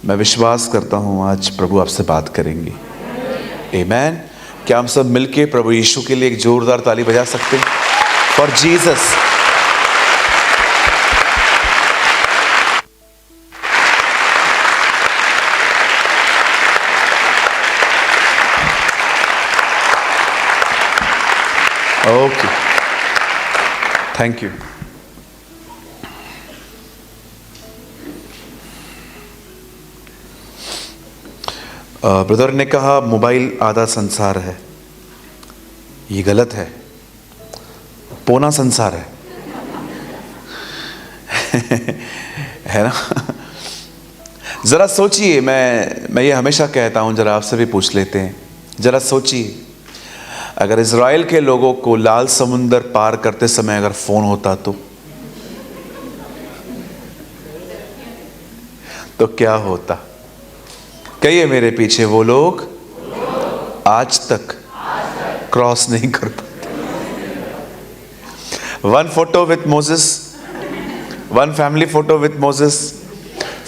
मैं विश्वास करता हूँ आज प्रभु आपसे बात करेंगे। आमीन। क्या हम सब मिलके प्रभु यीशु के लिए एक जोरदार ताली बजा सकते हैं? For Jesus. Okay, thank you. Brother ने कहा मोबाइल आधा संसार है। ये गलत है, पौना संसार है। है ना? जरा सोचिए, मैं ये हमेशा कहता हूं, जरा आपसे भी पूछ लेते हैं। जरा सोचिए, अगर इज़राइल के लोगों को लाल समुंदर पार करते समय अगर फोन होता तो क्या होता? कहिए मेरे पीछे, वो लोग आज तक क्रॉस नहीं कर पाते। One photo with Moses, one family photo with Moses.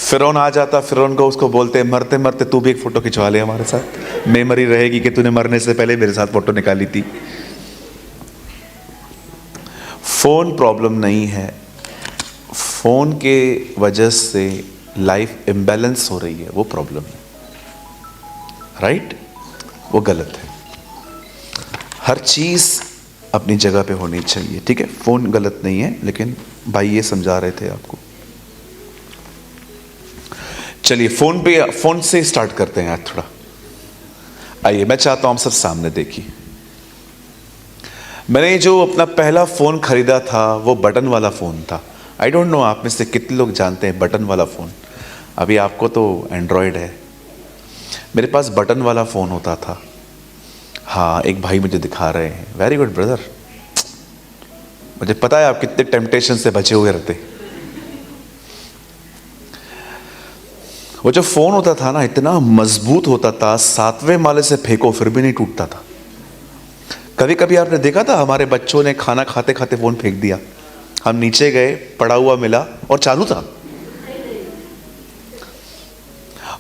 फिरौन आ जाता, फिरौन को उसको बोलते मरते मरते तू भी एक फोटो खिंचवा ले हमारे साथ, मेमोरी रहेगी कि तूने मरने से पहले मेरे साथ फोटो निकाली थी। फोन प्रॉब्लम नहीं है, फोन के वजह से लाइफ इम्बैलेंस हो रही है, वो प्रॉब्लम है। राइट? वो गलत है। हर चीज अपनी जगह पे होनी चाहिए, ठीक है? फोन गलत नहीं है, लेकिन भाई ये समझा रहे थे आपको। चलिए फोन से स्टार्ट करते हैं आज थोड़ा। आइए, मैं चाहता हूं हम सब सामने देखिए। मैंने जो अपना पहला फोन खरीदा था वो बटन वाला फोन था। आई डोंट नो आप में से कितने लोग जानते हैं बटन वाला फोन। अभी आपको तो एंड्रॉयड है, मेरे पास बटन वाला फोन होता था। हाँ, एक भाई मुझे दिखा रहे हैं। वेरी गुड ब्रदर, मुझे पता है आप कितने टेम्पटेशन से बचे हुए रहते। वो जो फोन होता था ना, इतना मजबूत होता था, 7वें माले से फेंको फिर भी नहीं टूटता था। कभी कभी आपने देखा था हमारे बच्चों ने खाना खाते खाते फोन फेंक दिया, हम नीचे गए, पड़ा हुआ मिला और चालू था।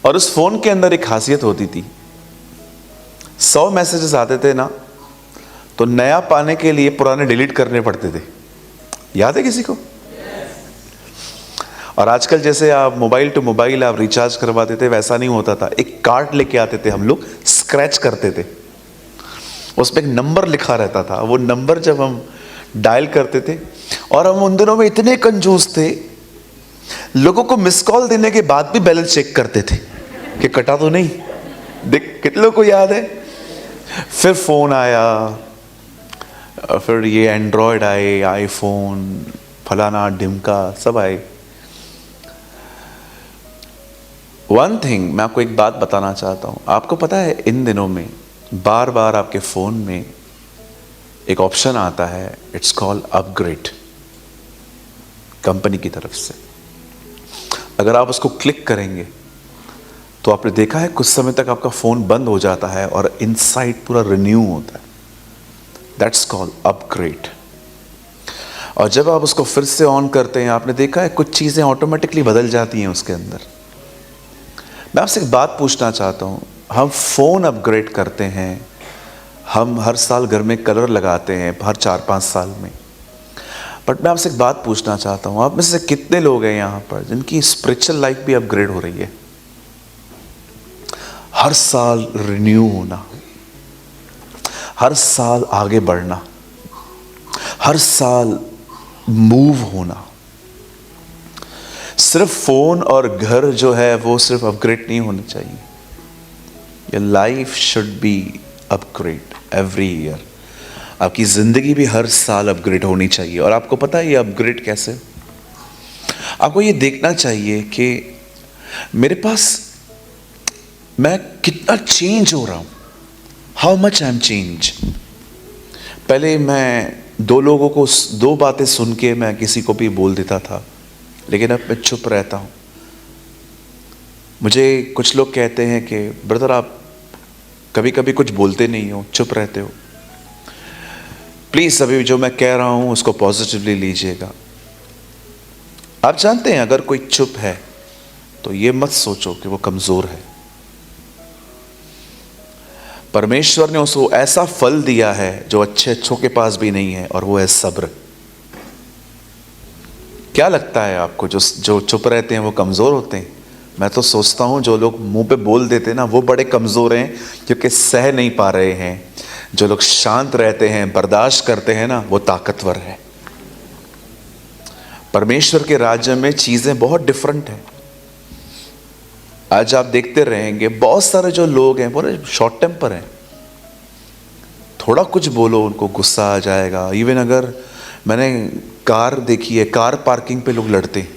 और उस फोन के अंदर एक खासियत होती थी, 100 मैसेजेस आते थे ना, तो नया पाने के लिए पुराने डिलीट करने पड़ते थे। याद है किसी को? और आजकल जैसे आप मोबाइल टू मोबाइल आप रिचार्ज करवाते थे, वैसा नहीं होता था। एक कार्ड लेके आते थे हम लोग, स्क्रैच करते थे, उसमें एक नंबर लिखा रहता था। वो नंबर जब हम डायल करते थे, और हम उन दिनों में इतने कंजूस थे, लोगों को मिस कॉल देने के बाद भी बैलेंस चेक करते थे कि कटा तो नहीं। देख, कितने लोगों को याद है? फिर फोन आया, फिर ये एंड्रॉयड आए, आईफोन, फलाना ढिमका सब आए। वन थिंग मैं आपको एक बात बताना चाहता हूं। आपको पता है इन दिनों में बार बार आपके फोन में एक ऑप्शन आता है, इट्स कॉल्ड अपग्रेड, कंपनी की तरफ से। अगर आप उसको क्लिक करेंगे तो आपने देखा है कुछ समय तक आपका फोन बंद हो जाता है और इनसाइड पूरा रिन्यू होता है। That's called upgrade. और जब आप उसको फिर से ऑन करते हैं, आपने देखा है कुछ चीजें ऑटोमेटिकली बदल जाती हैं उसके अंदर। मैं आपसे एक बात पूछना चाहता हूं, हम फोन अपग्रेड करते हैं, हम हर साल घर में कलर लगाते हैं, हर 4-5 साल में। बट मैं आपसे एक बात पूछना चाहता हूं, आप में से कितने लोग हैं यहां पर जिनकी स्पिरिचुअल लाइफ भी अपग्रेड हो रही है? हर साल रिन्यू होना, हर साल आगे बढ़ना, हर साल मूव होना। सिर्फ फोन और घर जो है वो सिर्फ अपग्रेड नहीं होने चाहिए। Your life should be upgrade every year. आपकी जिंदगी भी हर साल अपग्रेड होनी चाहिए। और आपको पता है ये अपग्रेड कैसे? आपको ये देखना चाहिए कि मेरे पास मैं कितना चेंज हो रहा हूं, how much I am change. पहले मैं दो बातें सुन के मैं किसी को भी बोल देता था, लेकिन अब मैं चुप रहता हूं। मुझे कुछ लोग कहते हैं कि ब्रदर आप कभी कभी कुछ बोलते नहीं हो, चुप रहते हो। प्लीज अभी जो मैं कह रहा हूं उसको पॉजिटिवली लीजिएगा। आप जानते हैं अगर कोई चुप है तो ये मत सोचो कि वो कमजोर है। परमेश्वर ने उसको ऐसा फल दिया है जो अच्छों के पास भी नहीं है, और वो है सब्र। क्या लगता है आपको जो चुप रहते हैं वो कमजोर होते हैं? मैं तो सोचता हूं जो लोग मुंह पे बोल देते हैं ना, वो बड़े कमजोर हैं, क्योंकि सह नहीं पा रहे हैं। जो लोग शांत रहते हैं, बर्दाश्त करते हैं ना, वो ताकतवर है। परमेश्वर के राज्य में चीजें बहुत डिफरेंट हैं। आज आप देखते रहेंगे बहुत सारे जो लोग हैं बड़े शॉर्ट टेम्पर हैं। थोड़ा कुछ बोलो उनको गुस्सा आ जाएगा। इवन अगर मैंने कार देखी है, कार पार्किंग पे लोग लड़ते हैं।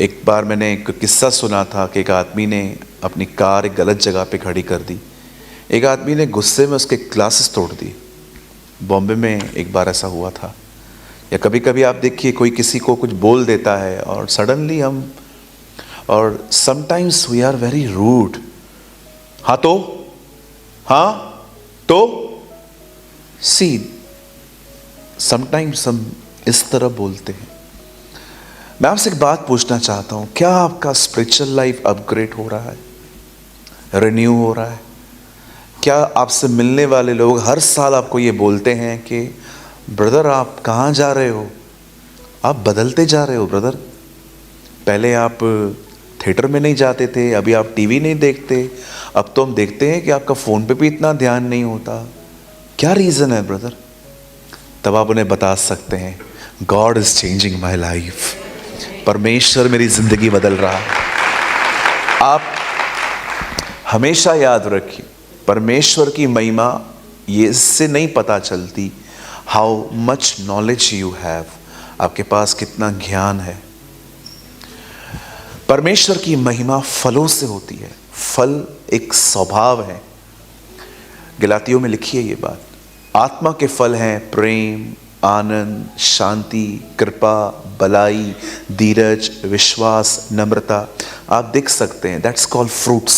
एक बार मैंने एक किस्सा सुना था कि एक आदमी ने अपनी कार एक गलत जगह पे खड़ी कर दी। एक आदमी ने गुस्से में उसके ग्लासेस तोड़ दिए। बॉम्बे में एक बार ऐसा हुआ था। या कभी कभी आप देखिए कोई किसी को कुछ बोल देता है और सडनली हम, और sometimes we are very rude. हाँ तो सी, समटाइम्स हम इस तरह बोलते हैं। मैं आपसे एक बात पूछना चाहता हूं, क्या आपका स्पिरिचुअल लाइफ अपग्रेड हो रहा है, रिन्यू हो रहा है? क्या आपसे मिलने वाले लोग हर साल आपको ये बोलते हैं कि ब्रदर आप कहाँ जा रहे हो, आप बदलते जा रहे हो ब्रदर? पहले आप थिएटर में नहीं जाते थे, अभी आप टीवी नहीं देखते, अब तो हम देखते हैं कि आपका फ़ोन पे भी इतना ध्यान नहीं होता। क्या रीज़न है ब्रदर? तब आप उन्हें बता सकते हैं, God is changing my life. परमेश्वर मेरी ज़िंदगी बदल रहा है। आप हमेशा याद रखिए, परमेश्वर की महिमा ये इससे नहीं पता चलती how much knowledge you have, आपके पास कितना ज्ञान है। परमेश्वर की महिमा फलों से होती है। फल एक स्वभाव है। गलातियों में लिखी है ये बात। आत्मा के फल हैं प्रेम, आनंद, शांति, कृपा, भलाई, धीरज, विश्वास, नम्रता। आप देख सकते हैं, दैट्स कॉल्ड फ्रूट्स।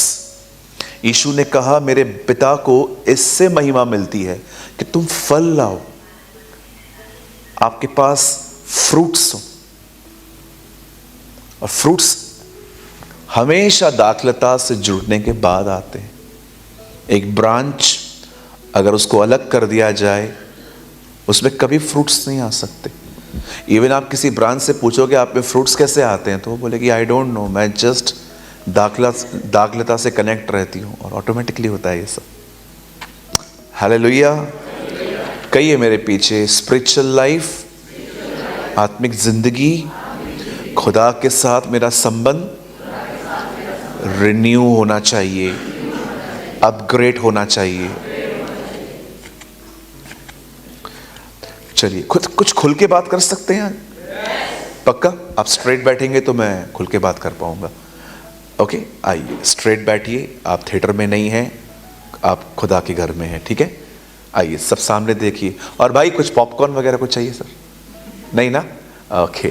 यीशु ने कहा मेरे पिता को इससे महिमा मिलती है कि तुम फल लाओ, आपके पास फ्रूट्स हो। और फ्रूट्स हमेशा दाखलता से जुड़ने के बाद आते हैं। एक ब्रांच अगर उसको अलग कर दिया जाए, उसमें कभी फ्रूट्स नहीं आ सकते। इवन आप किसी ब्रांच से पूछोगे आप में फ्रूट्स कैसे आते हैं, तो वो बोलेगी आई डोंट नो, मैं जस्ट दाखलता से कनेक्ट रहती हूँ, और ऑटोमेटिकली होता है ये सब। हालेलुया। कहिए मेरे पीछे, स्पिरिचुअल लाइफ, आत्मिक जिंदगी, खुदा के साथ मेरा संबंध रिन्यू होना चाहिए, अपग्रेड होना चाहिए। चलिए कुछ खुल के बात कर सकते हैं? पक्का? आप स्ट्रेट बैठेंगे तो मैं खुल के बात कर पाऊंगा। ओके, आइए स्ट्रेट बैठिए। आप थिएटर में नहीं हैं, आप खुदा के घर में हैं, ठीक है? आइए सब सामने देखिए। और भाई कुछ पॉपकॉर्न वगैरह कुछ चाहिए सर? नहीं ना? ओके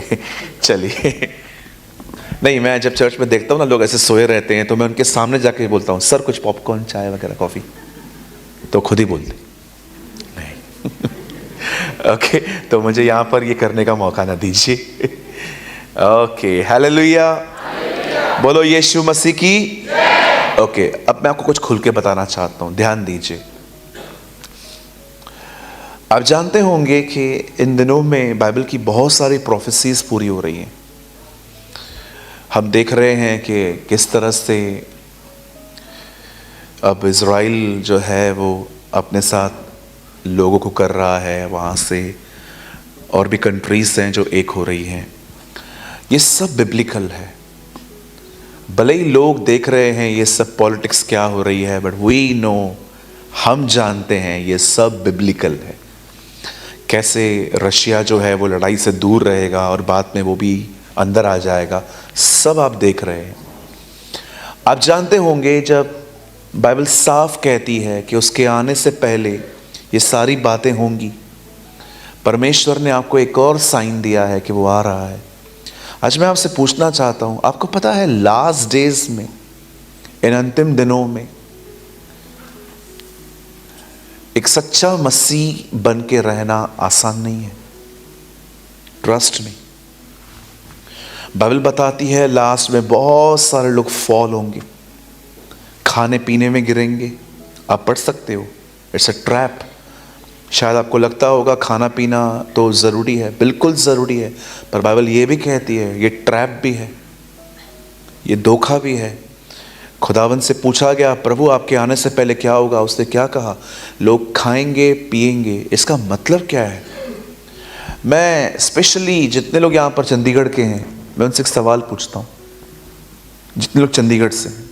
चलिए। नहीं, मैं जब चर्च में देखता हूँ ना लोग ऐसे सोए रहते हैं, तो मैं उनके सामने जाके बोलता हूँ सर कुछ पॉपकॉर्न, चाय वगैरह, कॉफ़ी, तो खुद ही बोलते नहीं। ओके, तो मुझे यहाँ पर ये करने का मौका ना दीजिए। ओके, हालेलुया, बोलो यीशु मसीह की। ओके, अब मैं आपको कुछ खुल के बताना चाहता हूँ, ध्यान दीजिए। आप जानते होंगे कि इन दिनों में बाइबल की बहुत सारी प्रोफेसीज पूरी हो रही हैं। हम देख रहे हैं कि किस तरह से अब इज़राइल जो है वो अपने साथ लोगों को कर रहा है, वहाँ से और भी कंट्रीज़ हैं जो एक हो रही हैं। ये सब बिब्लिकल है। भले ही लोग देख रहे हैं ये सब पॉलिटिक्स क्या हो रही है, बट वी नो, हम जानते हैं ये सब बिब्लिकल है। कैसे रशिया जो है वो लड़ाई से दूर रहेगा और बाद में वो भी अंदर आ जाएगा, सब आप देख रहे हैं। आप जानते होंगे जब बाइबल साफ कहती है कि उसके आने से पहले ये सारी बातें होंगी, परमेश्वर ने आपको एक और साइन दिया है कि वो आ रहा है। आज मैं आपसे पूछना चाहता हूं, आपको पता है लास्ट डेज में, इन अंतिम दिनों में, एक सच्चा मसीह बन के रहना आसान नहीं है। ट्रस्ट में, बाइबल बताती है लास्ट में बहुत सारे लोग फॉल होंगे, खाने पीने में गिरेंगे। आप पढ़ सकते हो, इट्स अ ट्रैप। शायद आपको लगता होगा खाना पीना तो ज़रूरी है, बिल्कुल ज़रूरी है, पर बाइबल ये भी कहती है ये ट्रैप भी है, ये धोखा भी है। खुदावन से पूछा गया, प्रभु आपके आने से पहले क्या होगा? उसने क्या कहा? लोग खाएंगे पिएंगे। इसका मतलब क्या है? मैं स्पेशली जितने लोग यहाँ पर चंडीगढ़ के हैं, मैं उनसे एक सवाल पूछता हूँ, जितने लोग चंडीगढ़ से हैं,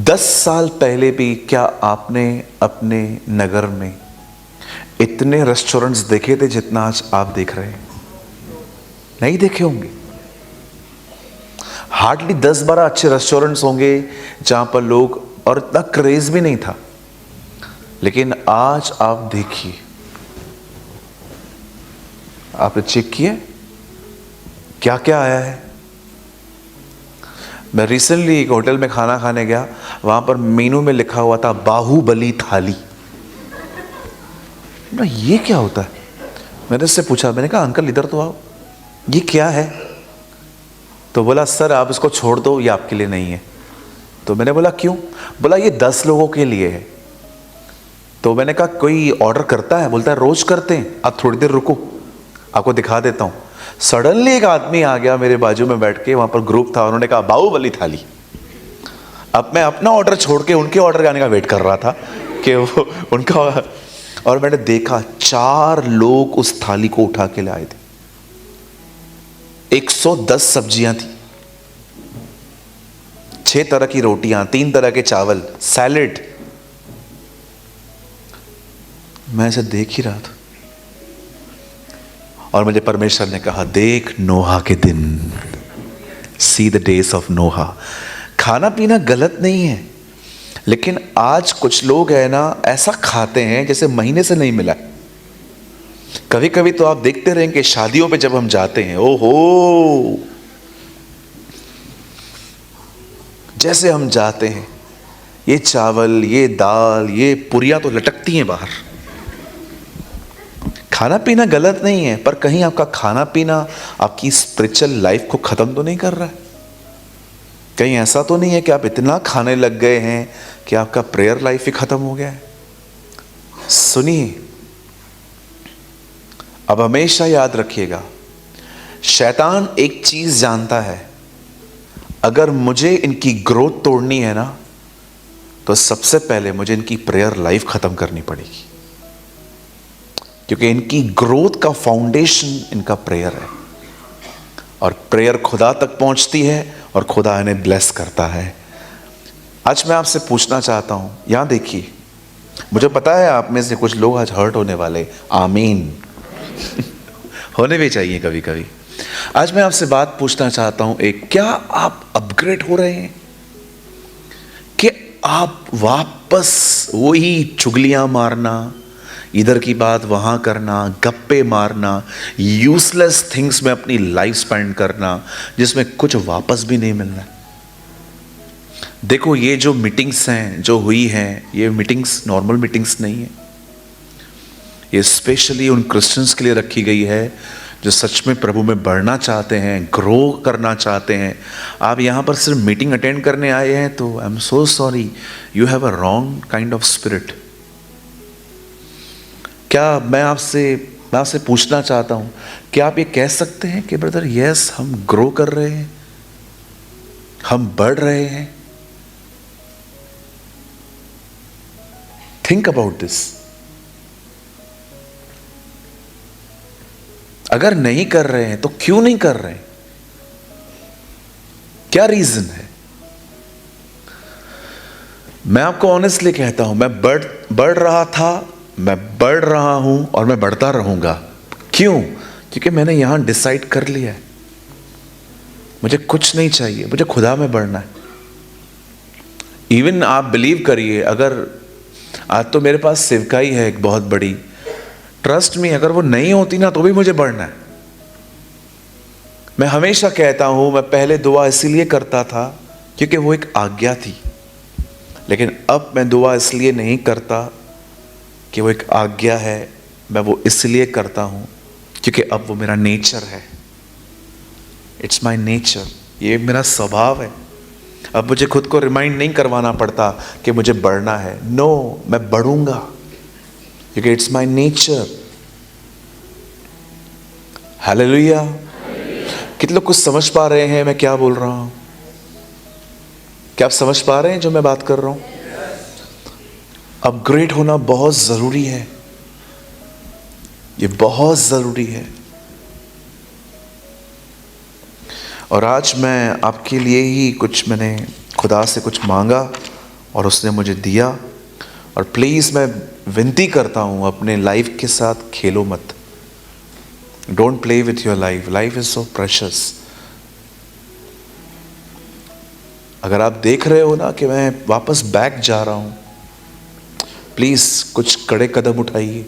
10 साल पहले भी क्या आपने अपने नगर में इतने रेस्टोरेंट्स देखे थे जितना आज आप देख रहे हैं? नहीं देखे होंगे। हार्डली 10-12 अच्छे रेस्टोरेंट्स होंगे जहां पर लोग, और इतना क्रेज भी नहीं था। लेकिन आज आप देखिए, आपने चेक किया क्या क्या आया है? मैं रिसेंटली एक होटल में खाना खाने गया, वहां पर मेनू में लिखा हुआ था बाहुबली थाली। ना ये क्या होता है? मैंने उससे पूछा, मैंने कहा अंकल इधर तो आओ, ये क्या है? तो बोला सर आप इसको छोड़ दो, ये आपके लिए नहीं है। तो मैंने बोला क्यों? बोला ये 10 लोगों के लिए है। तो मैंने कहा कोई ऑर्डर करता है? बोलता है रोज करते हैं। आप थोड़ी देर रुको, आपको दिखा देता हूं। सडनली एक आदमी आ गया मेरे बाजू में बैठ के, वहां पर ग्रुप था, उन्होंने कहा बाहुबली थाली। अब मैं अपना ऑर्डर छोड़ के उनके ऑर्डर आने का वेट कर रहा था कि वो उनका, और मैंने देखा 4 लोग उस थाली को उठा के ले आए थे। 110 सब्जियां थी, 6 तरह की रोटियां, 3 तरह के चावल, सैलेड। मैं ऐसे देख ही रहा था और मुझे परमेश्वर ने कहा देख नोहा के दिन, सी द डेज ऑफ नोहा। खाना पीना गलत नहीं है, लेकिन आज कुछ लोग है ना ऐसा खाते हैं जैसे महीने से नहीं मिला। कभी कभी तो आप देखते रहेंगे शादियों पे जब हम जाते हैं, ओहो, जैसे हम जाते हैं ये चावल, ये दाल, ये पुरियां तो लटकती हैं बाहर। खाना पीना गलत नहीं है, पर कहीं आपका खाना पीना आपकी स्पिरिचुअल लाइफ को खत्म तो नहीं कर रहा है? कहीं ऐसा तो नहीं है कि आप इतना खाने लग गए हैं कि आपका प्रेयर लाइफ ही खत्म हो गया है? सुनिए, अब हमेशा याद रखिएगा, शैतान एक चीज जानता है, अगर मुझे इनकी ग्रोथ तोड़नी है ना, तो सबसे पहले मुझे इनकी प्रेयर लाइफ खत्म करनी पड़ेगी, क्योंकि इनकी ग्रोथ का फाउंडेशन इनका प्रेयर है, और प्रेयर खुदा तक पहुंचती है और खुदा इन्हें ब्लेस करता है। आज मैं आपसे पूछना चाहता हूं, यहां देखिए, मुझे पता है आप में से कुछ लोग आज हर्ट होने वाले, आमीन होने भी चाहिए कभी कभी। आज मैं आपसे बात पूछना चाहता हूं एक, क्या आप अपग्रेड हो रहे हैं? कि आप वापस वही चुगलियां मारना, इधर की बात वहां करना, गप्पे मारना, यूजलेस थिंग्स में अपनी लाइफ स्पेंड करना, जिसमें कुछ वापस भी नहीं मिलना? देखो, ये जो मीटिंग्स हैं जो हुई हैं, ये मीटिंग्स नॉर्मल मीटिंग्स नहीं है। ये स्पेशली उन क्रिश्चियंस के लिए रखी गई है जो सच में प्रभु में बढ़ना चाहते हैं, ग्रो करना चाहते हैं। आप यहाँ पर सिर्फ मीटिंग अटेंड करने आए हैं तो I am so sorry, you have a wrong kind of spirit. क्या मैं आपसे पूछना चाहता हूँ, क्या आप ये कह सकते हैं कि ब्रदर यस हम ग्रो कर रहे हैं, हम बढ़ रहे हैं? Think about this. अगर नहीं कर रहे हैं तो क्यों नहीं कर रहे हैं? क्या रीजन है? मैं आपको ऑनेस्टली कहता हूं, मैं बढ़ रहा था, मैं बढ़ रहा हूं और मैं बढ़ता रहूंगा। क्यों? क्योंकि मैंने यहां डिसाइड कर लिया है, मुझे कुछ नहीं चाहिए, मुझे खुदा में बढ़ना है। इवन आप बिलीव करिए, अगर आज तो मेरे पास सेवकाई है एक बहुत बड़ी, ट्रस्ट मी, अगर वो नहीं होती ना तो भी मुझे बढ़ना है। मैं हमेशा कहता हूं, मैं पहले दुआ इसीलिए करता था क्योंकि वो एक आज्ञा थी, लेकिन अब मैं दुआ इसलिए नहीं करता कि वो एक आज्ञा है, मैं वो इसलिए करता हूं क्योंकि अब वो मेरा नेचर है। इट्स माई नेचर, ये मेरा स्वभाव है। अब मुझे खुद को रिमाइंड नहीं करवाना पड़ता कि मुझे बढ़ना है। नो, मैं बढ़ूंगा क्योंकि इट्स माई नेचर। हालेलुया। कितने लोग कुछ समझ पा रहे हैं मैं क्या बोल रहा हूं? क्या आप समझ पा रहे हैं जो मैं बात कर रहा हूं? अपग्रेड होना बहुत जरूरी है, ये बहुत जरूरी है। और आज मैं आपके लिए ही मैंने खुदा से कुछ मांगा और उसने मुझे दिया। और प्लीज़ मैं विनती करता हूँ, अपने लाइफ के साथ खेलो मत। Don't play with your life, life is so precious. अगर आप देख रहे हो ना कि मैं वापस बैक जा रहा हूँ, प्लीज़ कुछ कड़े कदम उठाइए,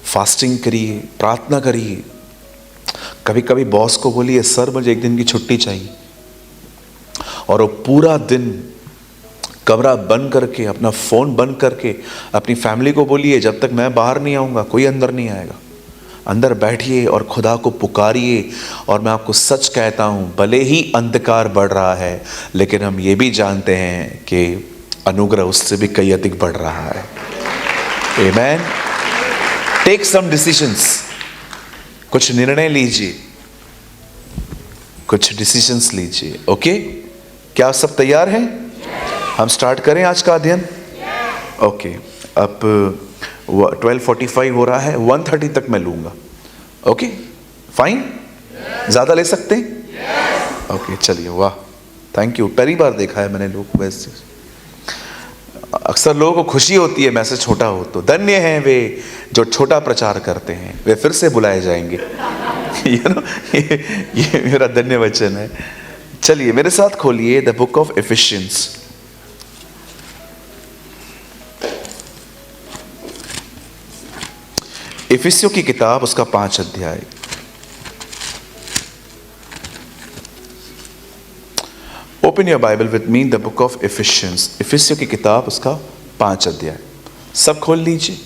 फास्टिंग करिए, प्रार्थना करिए। कभी कभी बॉस को बोलिए, सर मुझे एक दिन की छुट्टी चाहिए, और वो पूरा दिन कमरा बंद करके, अपना फ़ोन बंद करके अपनी फैमिली को बोलिए, जब तक मैं बाहर नहीं आऊँगा कोई अंदर नहीं आएगा। अंदर बैठिए और खुदा को पुकारिए। और मैं आपको सच कहता हूँ, भले ही अंधकार बढ़ रहा है, लेकिन हम ये भी जानते हैं कि अनुग्रह उससे भी कई अधिक बढ़ रहा है। आमेन। टेक सम डिसीजंस, कुछ निर्णय लीजिए, कुछ डिसीजंस लीजिए। ओके, क्या आप सब तैयार हैं? हम स्टार्ट करें आज का अध्ययन? ओके, अब 12:45 हो रहा है, 1:30 तक मैं लूंगा। ओके फाइन, ज्यादा ले सकते हैं? ओके चलिए, वाह थैंक यू। पहली बार देखा है मैंने लोग वैसे। अक्सर लोगों को खुशी होती है मैसेज छोटा हो तो। धन्य हैं वे जो छोटा प्रचार करते हैं, वे फिर से बुलाए जाएंगे। ये मेरा धन्य वचन है। चलिए मेरे साथ खोलिए द बुक ऑफ एफिशियंस। इफिसियों की किताब, उसका 5 अध्याय। Open your Bible with me, the book of Ephesians. इफिसियों की किताब, उसका 5 अध्याय। सब खोल लीजिए।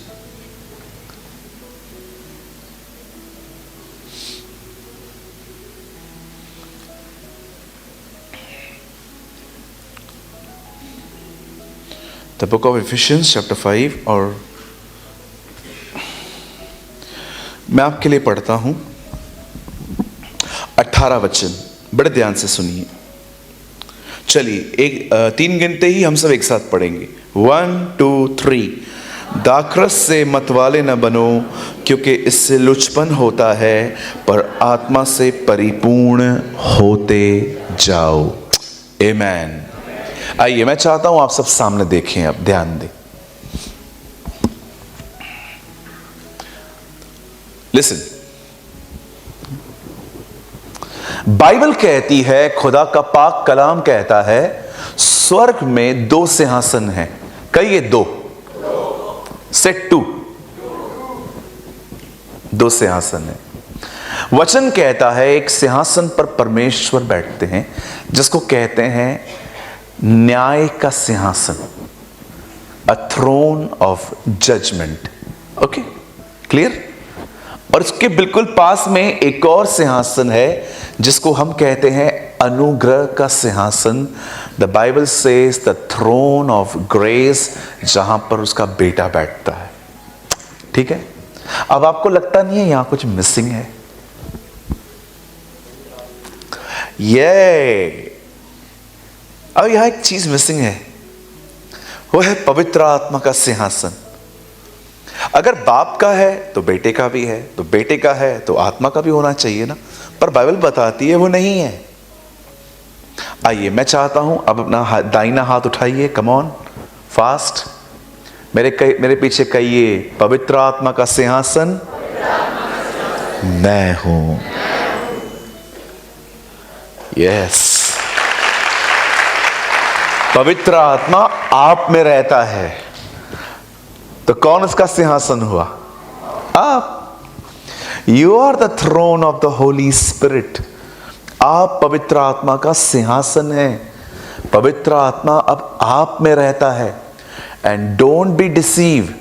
The book of Ephesians chapter 5, और मैं आपके लिए पढ़ता हूं 18 वचन। बड़े ध्यान से सुनिए। चलिए 3 गिनते ही हम सब एक साथ पढ़ेंगे। 1 2 3। दाखरस से मतवाले न बनो, क्योंकि इससे लुचपन होता है, पर आत्मा से परिपूर्ण होते जाओ। आमेन। आइए, मैं चाहता हूं आप सब सामने देखें, अब ध्यान दें। लिसन, बाइबल कहती है, खुदा का पाक कलाम कहता है, स्वर्ग में 2 सिंहासन हैं। कहिए 2, सेट 2। 2 सिंहासन है। वचन कहता है एक सिंहासन पर परमेश्वर बैठते हैं, जिसको कहते हैं न्याय का सिंहासन, a throne of judgment. Okay, clear? और उसके बिल्कुल पास में एक और सिंहासन है, जिसको हम कहते हैं अनुग्रह का सिंहासन। The Bible says the throne of grace, जहां पर उसका बेटा बैठता है। ठीक है? अब आपको लगता नहीं है यहां कुछ मिसिंग है? अब यहां एक चीज मिसिंग है, वो है पवित्र आत्मा का सिंहासन। अगर बाप का है तो बेटे का भी है, तो बेटे का है तो आत्मा का भी होना चाहिए ना। पर बाइबल बताती है वो नहीं है। आइए, मैं चाहता हूं अब अपना दाहिना हाथ उठाइए। Come on, fast. मेरे पीछे कहिए, पवित्र आत्मा का सिंहासन मैं हूं। यस, पवित्र आत्मा आप में रहता है, तो कौन उसका सिंहासन हुआ? आप। You are the throne of the Holy Spirit. आप पवित्र आत्मा का सिंहासन है। पवित्र आत्मा अब आप में रहता है। And don't be deceive.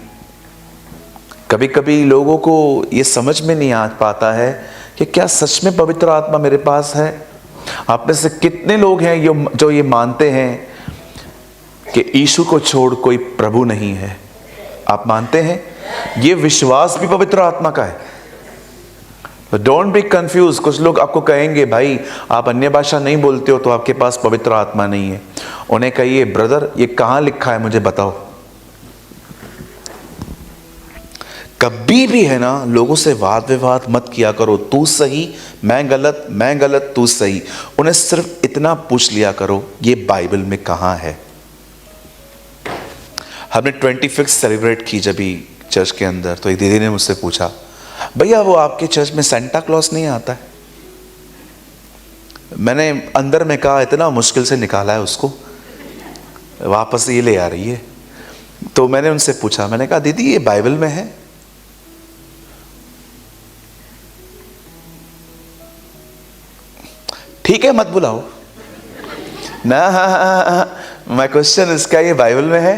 कभी कभी लोगों को यह समझ में नहीं आ पाता है कि क्या सच में पवित्र आत्मा मेरे पास है? आप में से कितने लोग हैं जो ये मानते हैं कि यीशु को छोड़ कोई प्रभु नहीं है? आप मानते हैं? ये विश्वास भी पवित्र आत्मा का है। Don't be confuse. कुछ लोग आपको कहेंगे भाई आप अन्य भाषा नहीं बोलते हो तो आपके पास पवित्र आत्मा नहीं है। उन्हें कहिए ब्रदर ये कहां लिखा है मुझे बताओ। कभी भी है ना लोगों से वाद विवाद मत किया करो, तू सही मैं गलत तू सही। उन्हें सिर्फ इतना पूछ लिया करो ये बाइबल में कहां है। हमने 25 सेलिब्रेट की जब भी चर्च के अंदर, तो एक दीदी ने मुझसे पूछा भैया वो आपके चर्च में सेंटा क्लॉज नहीं आता है? मैंने अंदर में कहा इतना मुश्किल से निकाला है उसको, वापस ये ले आ रही है। तो मैंने उनसे पूछा, मैंने कहा दीदी ये बाइबल में है? ठीक है मत बुलाओ ना। माय क्वेश्चन इसका ये बाइबल में है?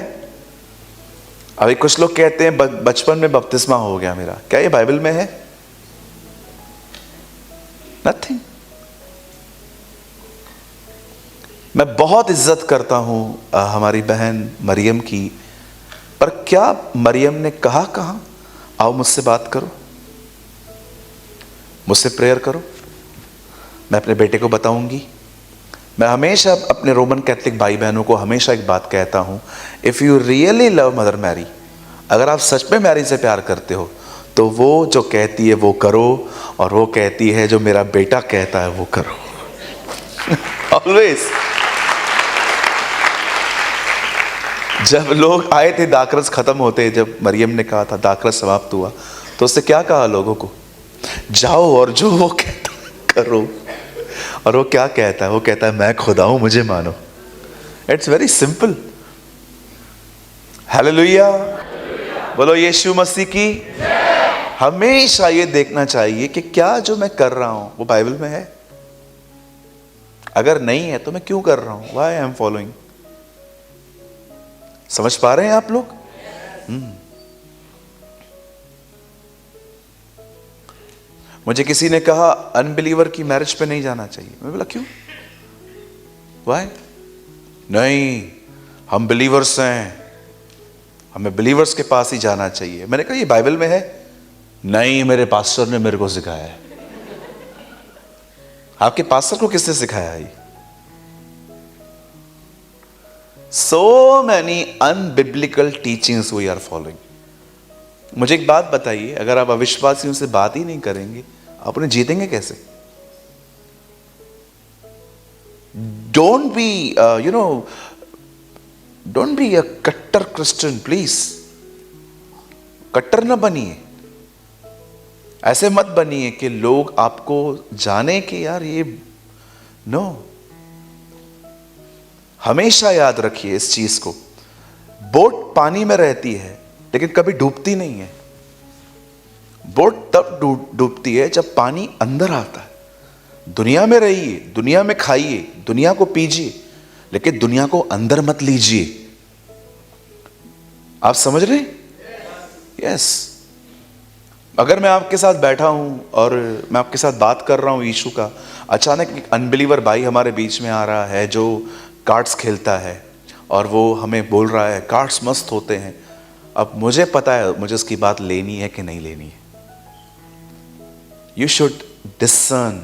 अभी कुछ लोग कहते हैं बचपन में बपतिस्मा हो गया मेरा, क्या ये बाइबल में है? नथिंग। मैं बहुत इज्जत करता हूं हमारी बहन मरियम की, पर क्या मरियम ने कहा कहां आओ मुझसे बात करो, मुझसे प्रेयर करो? मैं अपने बेटे को बताऊंगी। मैं हमेशा अपने रोमन कैथलिक भाई बहनों को हमेशा एक बात कहता हूं, if you really love Mother Mary, अगर आप सच में मैरी से प्यार करते हो तो वो जो कहती है वो करो, और वो कहती है जो मेरा बेटा कहता है वो करो। ऑलवेज। जब लोग आए थे दाकरस खत्म होते, जब मरियम ने कहा था दाकरस समाप्त हुआ, तो उससे क्या कहा लोगों को? जाओ और जो वो कहता है करो। और वो क्या कहता है? वो कहता है मैं खुदा हूं मुझे मानो। It's very simple. हालेलुया, बोलो यीशु मसीह की। हमेशा ये देखना चाहिए कि क्या जो मैं कर रहा हूं वो बाइबल में है। अगर नहीं है तो मैं क्यों कर रहा हूं? Why I am following. समझ पा रहे हैं आप लोग? मुझे किसी ने कहा अनबिलीवर की मैरिज पे नहीं जाना चाहिए। मैं बोला क्यों? वाई? नहीं हम बिलीवर्स हैं, हमें बिलीवर्स के पास ही जाना चाहिए। मैंने कहा ये बाइबल में है? नहीं मेरे पास्टर ने मेरे को सिखाया है। आपके पास्टर को किसने सिखाया है? So many unbiblical teachings we are following. मुझे एक बात बताइए, अगर आप अविश्वासियों से बात ही नहीं करेंगे आप उन्हें जीतेंगे कैसे? Don't be don't be a कट्टर क्रिश्चियन प्लीज। कट्टर ना बनिए, ऐसे मत बनिए कि लोग आपको जाने कि यार ये नो। हमेशा याद रखिए इस चीज को, बोट पानी में रहती है लेकिन कभी डूबती नहीं है। बोट तब डूबती है जब पानी अंदर आता है। दुनिया में रहिए, दुनिया में खाइए, दुनिया को पीजिए, लेकिन दुनिया को अंदर मत लीजिए। आप समझ रहे? यस। अगर मैं आपके साथ बैठा हूं और मैं आपके साथ बात कर रहा हूं यीशु का, अचानक एक अनबिलीवर भाई हमारे बीच में आ रहा है जो कार्ड्स खेलता है और वो हमें बोल रहा है कार्ड्स मस्त होते हैं। अब मुझे पता है मुझे उसकी बात लेनी है कि नहीं लेनी है। You should discern.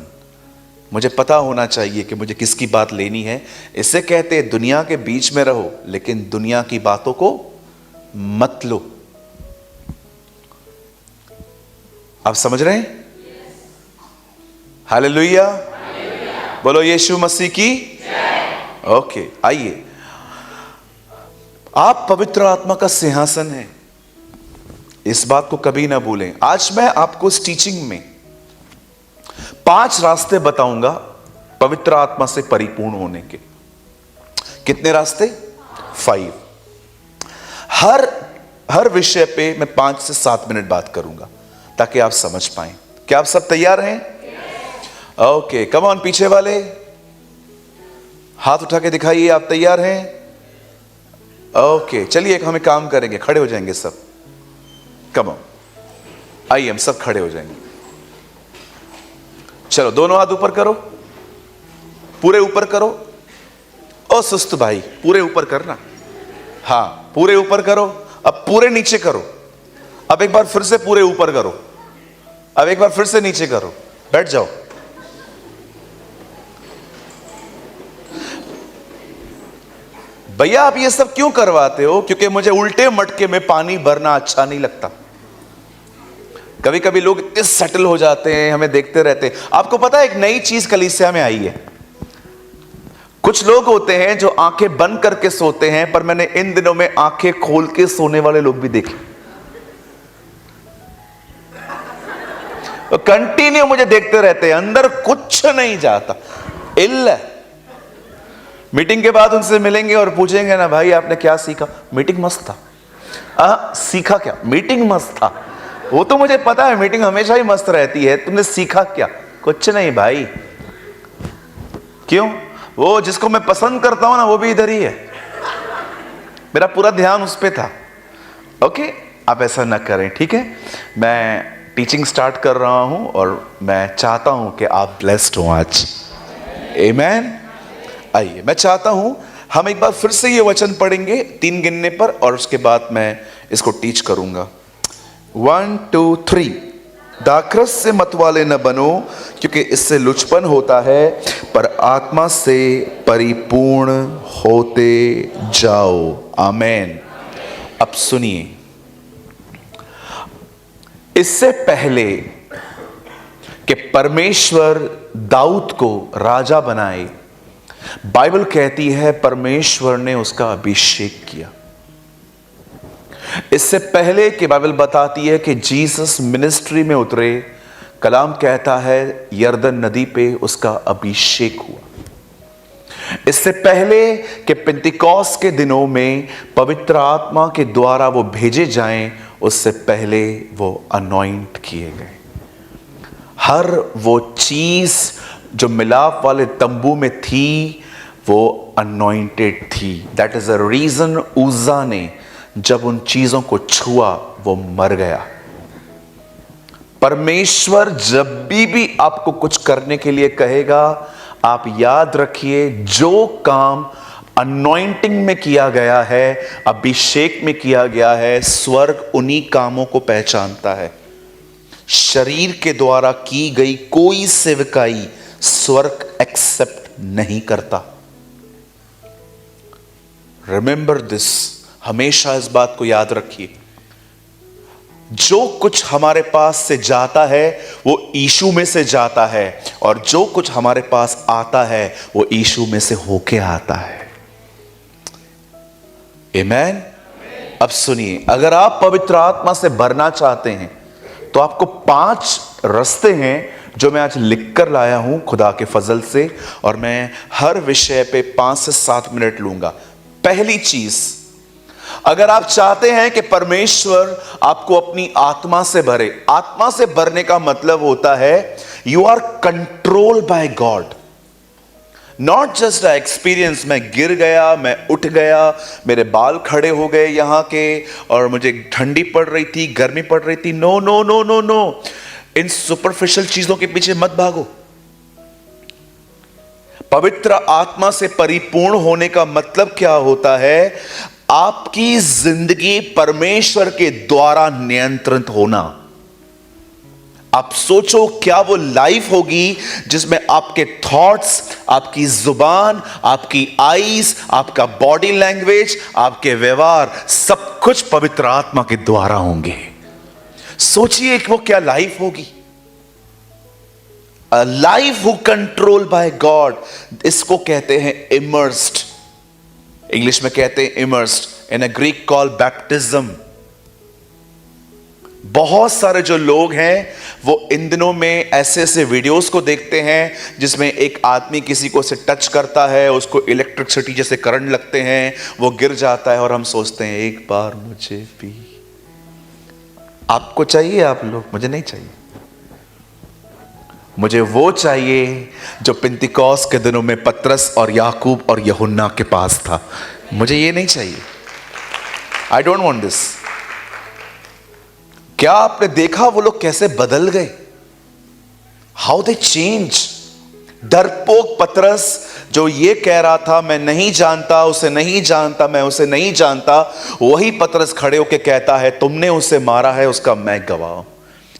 मुझे पता होना चाहिए कि मुझे किसकी बात लेनी है। इससे कहते हैं दुनिया के बीच में रहो लेकिन दुनिया की बातों को मत लो। आप समझ रहे हैं? हालेलुया, बोलो यीशु मसीह की। ओके, आइए। आप पवित्र आत्मा का सिंहासन है, इस बात को कभी ना भूलें। आज मैं आपको इस टीचिंग में 5 रास्ते बताऊंगा पवित्र आत्मा से परिपूर्ण होने के। कितने रास्ते? 5। हर विषय पे मैं 5 से 7 मिनट बात करूंगा ताकि आप समझ पाएं। क्या आप सब तैयार हैं? Okay, come on. पीछे वाले हाथ उठा के दिखाइए आप तैयार हैं। ओके, चलिए हम एक काम करेंगे, खड़े हो जाएंगे सब। कम ऑन, आइए हम सब खड़े हो जाएंगे। चलो दोनों हाथ ऊपर करो, पूरे ऊपर करो। ओ सुस्त भाई, पूरे ऊपर करना। हाँ, पूरे ऊपर करो। अब पूरे नीचे करो। अब एक बार फिर से पूरे ऊपर करो। अब एक बार फिर से नीचे करो। बैठ जाओ। भैया आप ये सब क्यों करवाते हो? क्योंकि मुझे उल्टे मटके में पानी भरना अच्छा नहीं लगता। कभी कभी लोग इतने सेटल हो जाते हैं, हमें देखते रहते हैं। आपको पता है एक नई चीज कलीसिया में आई है। कुछ लोग होते हैं जो आंखें बंद करके सोते हैं, पर मैंने इन दिनों में आंखें खोल के सोने वाले लोग भी देखे। तो कंटिन्यू मुझे देखते रहते हैं, अंदर कुछ नहीं जाता। इल्ल मीटिंग के बाद उनसे मिलेंगे और पूछेंगे ना, भाई आपने क्या सीखा? मीटिंग मस्त था। सीखा क्या? मीटिंग मस्त था। वो तो मुझे पता है, मीटिंग हमेशा ही मस्त रहती है। तुमने सीखा क्या? कुछ नहीं भाई। क्यों? वो जिसको मैं पसंद करता हूं ना, वो भी इधर ही है। मेरा पूरा ध्यान उस पर था। ओके, आप ऐसा ना करें, ठीक है? मैं टीचिंग स्टार्ट कर रहा हूं और मैं चाहता हूं कि आप ब्लेस्ड हो आज। आमीन। आइए, मैं चाहता हूं हम एक बार फिर से ये वचन पढ़ेंगे 3 गिनने पर, और उसके बाद मैं इसको टीच करूंगा। 1 2 3। दाखरस से मतवाले न बनो, क्योंकि इससे लुचपन होता है, पर आत्मा से परिपूर्ण होते जाओ। आमीन। अब सुनिए, इससे पहले कि परमेश्वर दाऊद को राजा बनाए, बाइबल कहती है परमेश्वर ने उसका अभिषेक किया। इससे पहले कि बाइबल बताती है कि जीसस मिनिस्ट्री में उतरे, कलाम कहता है यरदन नदी पे उसका अभिषेक हुआ। इससे पहले कि पेंतिकोस्त के दिनों में पवित्र आत्मा के द्वारा वो भेजे जाएं, उससे पहले वो अनॉइंट किए गए। हर वो चीज जो मिलाप वाले तंबू में थी, वो अनॉइंटेड थी। दैट इज अ रीजन उज्जा ने जब उन चीजों को छुआ, वो मर गया। परमेश्वर जब भी आपको कुछ करने के लिए कहेगा, आप याद रखिए, जो काम अनॉइंटिंग में किया गया है, अभिषेक में किया गया है, स्वर्ग उन्हीं कामों को पहचानता है। शरीर के द्वारा की गई कोई सेवकाई स्वर्ग एक्सेप्ट नहीं करता। रिमेंबर दिस, हमेशा इस बात को याद रखिए। जो कुछ हमारे पास से जाता है वो यीशु में से जाता है, और जो कुछ हमारे पास आता है वो यीशु में से होके आता है। आमीन। अब सुनिए, अगर आप पवित्र आत्मा से भरना चाहते हैं तो आपको 5 रास्ते हैं जो मैं आज लिख कर लाया हूं खुदा के फजल से, और मैं हर विषय पे 5 से 7 मिनट लूंगा। पहली चीज, अगर आप चाहते हैं कि परमेश्वर आपको अपनी आत्मा से भरे, आत्मा से भरने का मतलब होता है you are control by God. Not just a experience, मैं गिर गया, मैं उठ गया, मेरे बाल खड़े हो गए यहां के, और मुझे ठंडी पड़ रही थी, गर्मी पड़ रही थी। No no no no no, इन सुपरफिशियल चीजों के पीछे मत भागो। पवित्र आत्मा से परिपूर्ण होने का मतलब क्या होता है? आपकी जिंदगी परमेश्वर के द्वारा नियंत्रित होना। आप सोचो, क्या वो लाइफ होगी जिसमें आपके थॉट्स, आपकी जुबान, आपकी आईज, आपका बॉडी लैंग्वेज, आपके व्यवहार, सब कुछ पवित्र आत्मा के द्वारा होंगे। सोचिए कि वो क्या लाइफ होगी। A life who control by God, इसको कहते हैं इमर्स्ड। इंग्लिश में कहते हैं immersed, in a Greek call baptism. बहुत सारे जो लोग हैं वो इन दिनों में ऐसे ऐसे वीडियोस को देखते हैं जिसमें एक आदमी किसी को से टच करता है, उसको इलेक्ट्रिसिटी जैसे करंट लगते हैं, वो गिर जाता है, और हम सोचते हैं एक बार मुझे भी। आपको चाहिए? आप लोग, मुझे नहीं चाहिए। मुझे वो चाहिए जो पेंतिकोस्त के दिनों में पतरस और याकूब और यूहन्ना के पास था। मुझे ये नहीं चाहिए। I don't want this. क्या आपने देखा वो लोग कैसे बदल गए? How they change. डरपोक पतरस जो ये कह रहा था मैं नहीं जानता, उसे नहीं जानता, मैं उसे नहीं जानता, वही पतरस खड़े होकर कहता है तुमने उसे मारा है, उसका मैं गवाह हूं।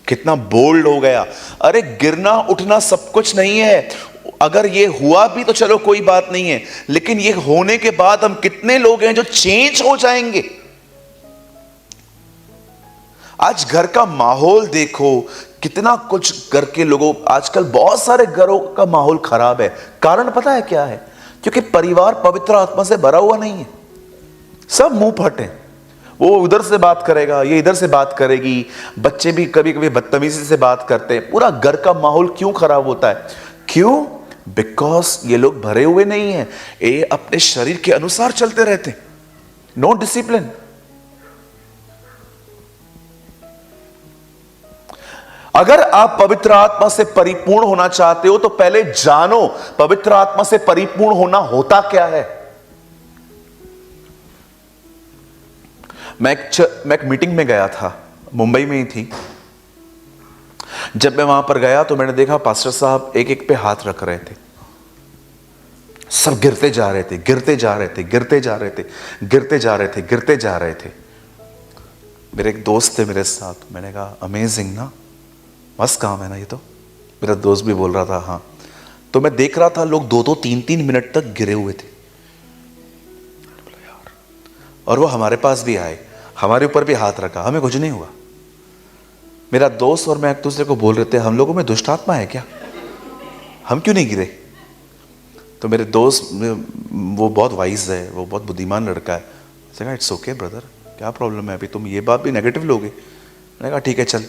कितना बोल्ड हो गया। अरे गिरना उठना सब कुछ नहीं है, अगर ये हुआ भी तो चलो कोई बात नहीं है, लेकिन ये होने के बाद हम कितने लोग हैं जो चेंज हो जाएंगे। आज घर का माहौल देखो, कितना कुछ घर के लोगों, आजकल बहुत सारे घरों का माहौल खराब है। कारण पता है क्या है? क्योंकि परिवार पवित्र आत्मा से भरा हुआ नहीं है। सब मुंह फट हैं, वो उधर से बात करेगा, ये इधर से बात करेगी, बच्चे भी कभी कभी बदतमीजी से बात करते हैं। पूरा घर का माहौल क्यों खराब होता है? क्यों? बिकॉज ये लोग भरे हुए नहीं हैं, ये अपने शरीर के अनुसार चलते रहते, नो डिसिप्लिन। अगर आप पवित्र आत्मा से परिपूर्ण होना चाहते हो तो पहले जानो पवित्र आत्मा से परिपूर्ण होना होता क्या है। मैं एक मीटिंग में गया था, मुंबई में ही थी। जब मैं वहां पर गया तो मैंने देखा पास्टर साहब एक एक पे हाथ रख रहे थे, सब गिरते जा रहे थे, गिरते जा रहे थे, गिरते जा रहे थे, गिरते जा रहे थे, गिरते जा रहे थे। मेरे एक दोस्त थे मेरे साथ, मैंने कहा अमेजिंग ना, मस्त काम है ना ये तो। मेरा दोस्त भी बोल रहा था हाँ। तो मैं देख रहा था लोग 2-2, 3-3 मिनट तक गिरे हुए थे। और वो हमारे पास भी आए, हमारे ऊपर भी हाथ रखा, हमें कुछ नहीं हुआ। मेरा दोस्त और मैं एक दूसरे को बोल रहे थे हम लोगों में दुष्ट आत्मा है क्या, हम क्यों नहीं गिरे? तो मेरे दोस्त, वो बहुत वाइज है, वो बहुत बुद्धिमान लड़का है, उसने कहा इट्स ओके ब्रदर, क्या प्रॉब्लम है, अभी तुम ये बात भी नेगेटिव लोगे। मैंने कहा ठीक है चल।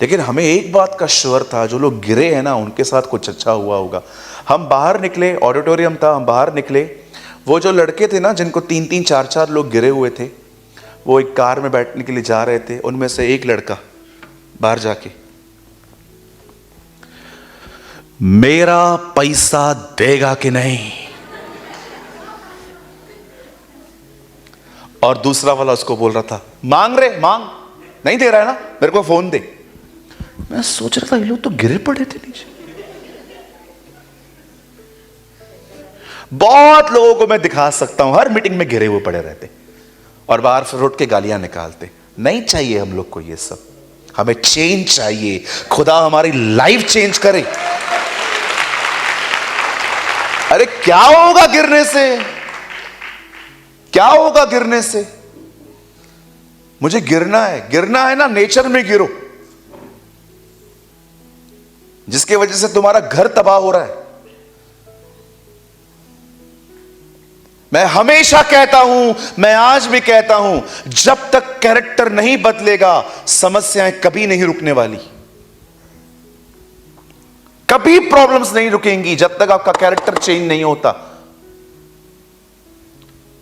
लेकिन हमें एक बात का श्योर था, जो लोग गिरे हैं ना उनके साथ कुछ अच्छा हुआ होगा। हम बाहर निकले, ऑडिटोरियम था, हम बाहर निकले, वो जो लड़के थे ना जिनको 3-3, 4-4 लोग गिरे हुए थे, वो एक कार में बैठने के लिए जा रहे थे। उनमें से एक लड़का बाहर जाके मेरा पैसा देगा कि नहीं, और दूसरा वाला उसको बोल रहा था मांग रे मांग, नहीं दे रहा है ना, मेरे को फोन दे। मैं सोच रहा था ये लोग तो गिरे पड़े थे नीचे। बहुत लोगों को मैं दिखा सकता हूं, हर मीटिंग में गिरे हुए पड़े रहते और बाहर फिर उठ के गालियां निकालते। नहीं चाहिए हम लोग को ये सब, हमें चेंज चाहिए। खुदा हमारी लाइफ चेंज करे। अरे क्या होगा गिरने से? क्या होगा गिरने से? मुझे गिरना है ना, नेचर में गिरो, जिसके वजह से तुम्हारा घर तबाह हो रहा है। मैं हमेशा कहता हूं, मैं आज भी कहता हूं, जब तक कैरेक्टर नहीं बदलेगा समस्याएं कभी नहीं रुकने वाली, कभी प्रॉब्लम्स नहीं रुकेंगी जब तक आपका कैरेक्टर चेंज नहीं होता।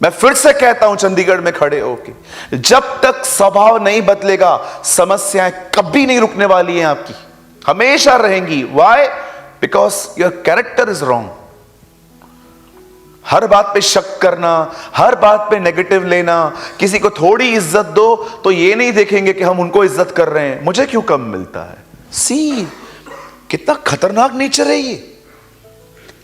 मैं फिर से कहता हूं चंडीगढ़ में खड़े होके, जब तक स्वभाव नहीं बदलेगा समस्याएं कभी नहीं रुकने वाली हैं आपकी, हमेशा रहेंगी। Why? Because your character is wrong. हर बात पे शक करना, हर बात पे नेगेटिव लेना, किसी को थोड़ी इज्जत दो तो ये नहीं देखेंगे कि हम उनको इज्जत कर रहे हैं, मुझे क्यों कम मिलता है। सी कितना खतरनाक नेचर है ये,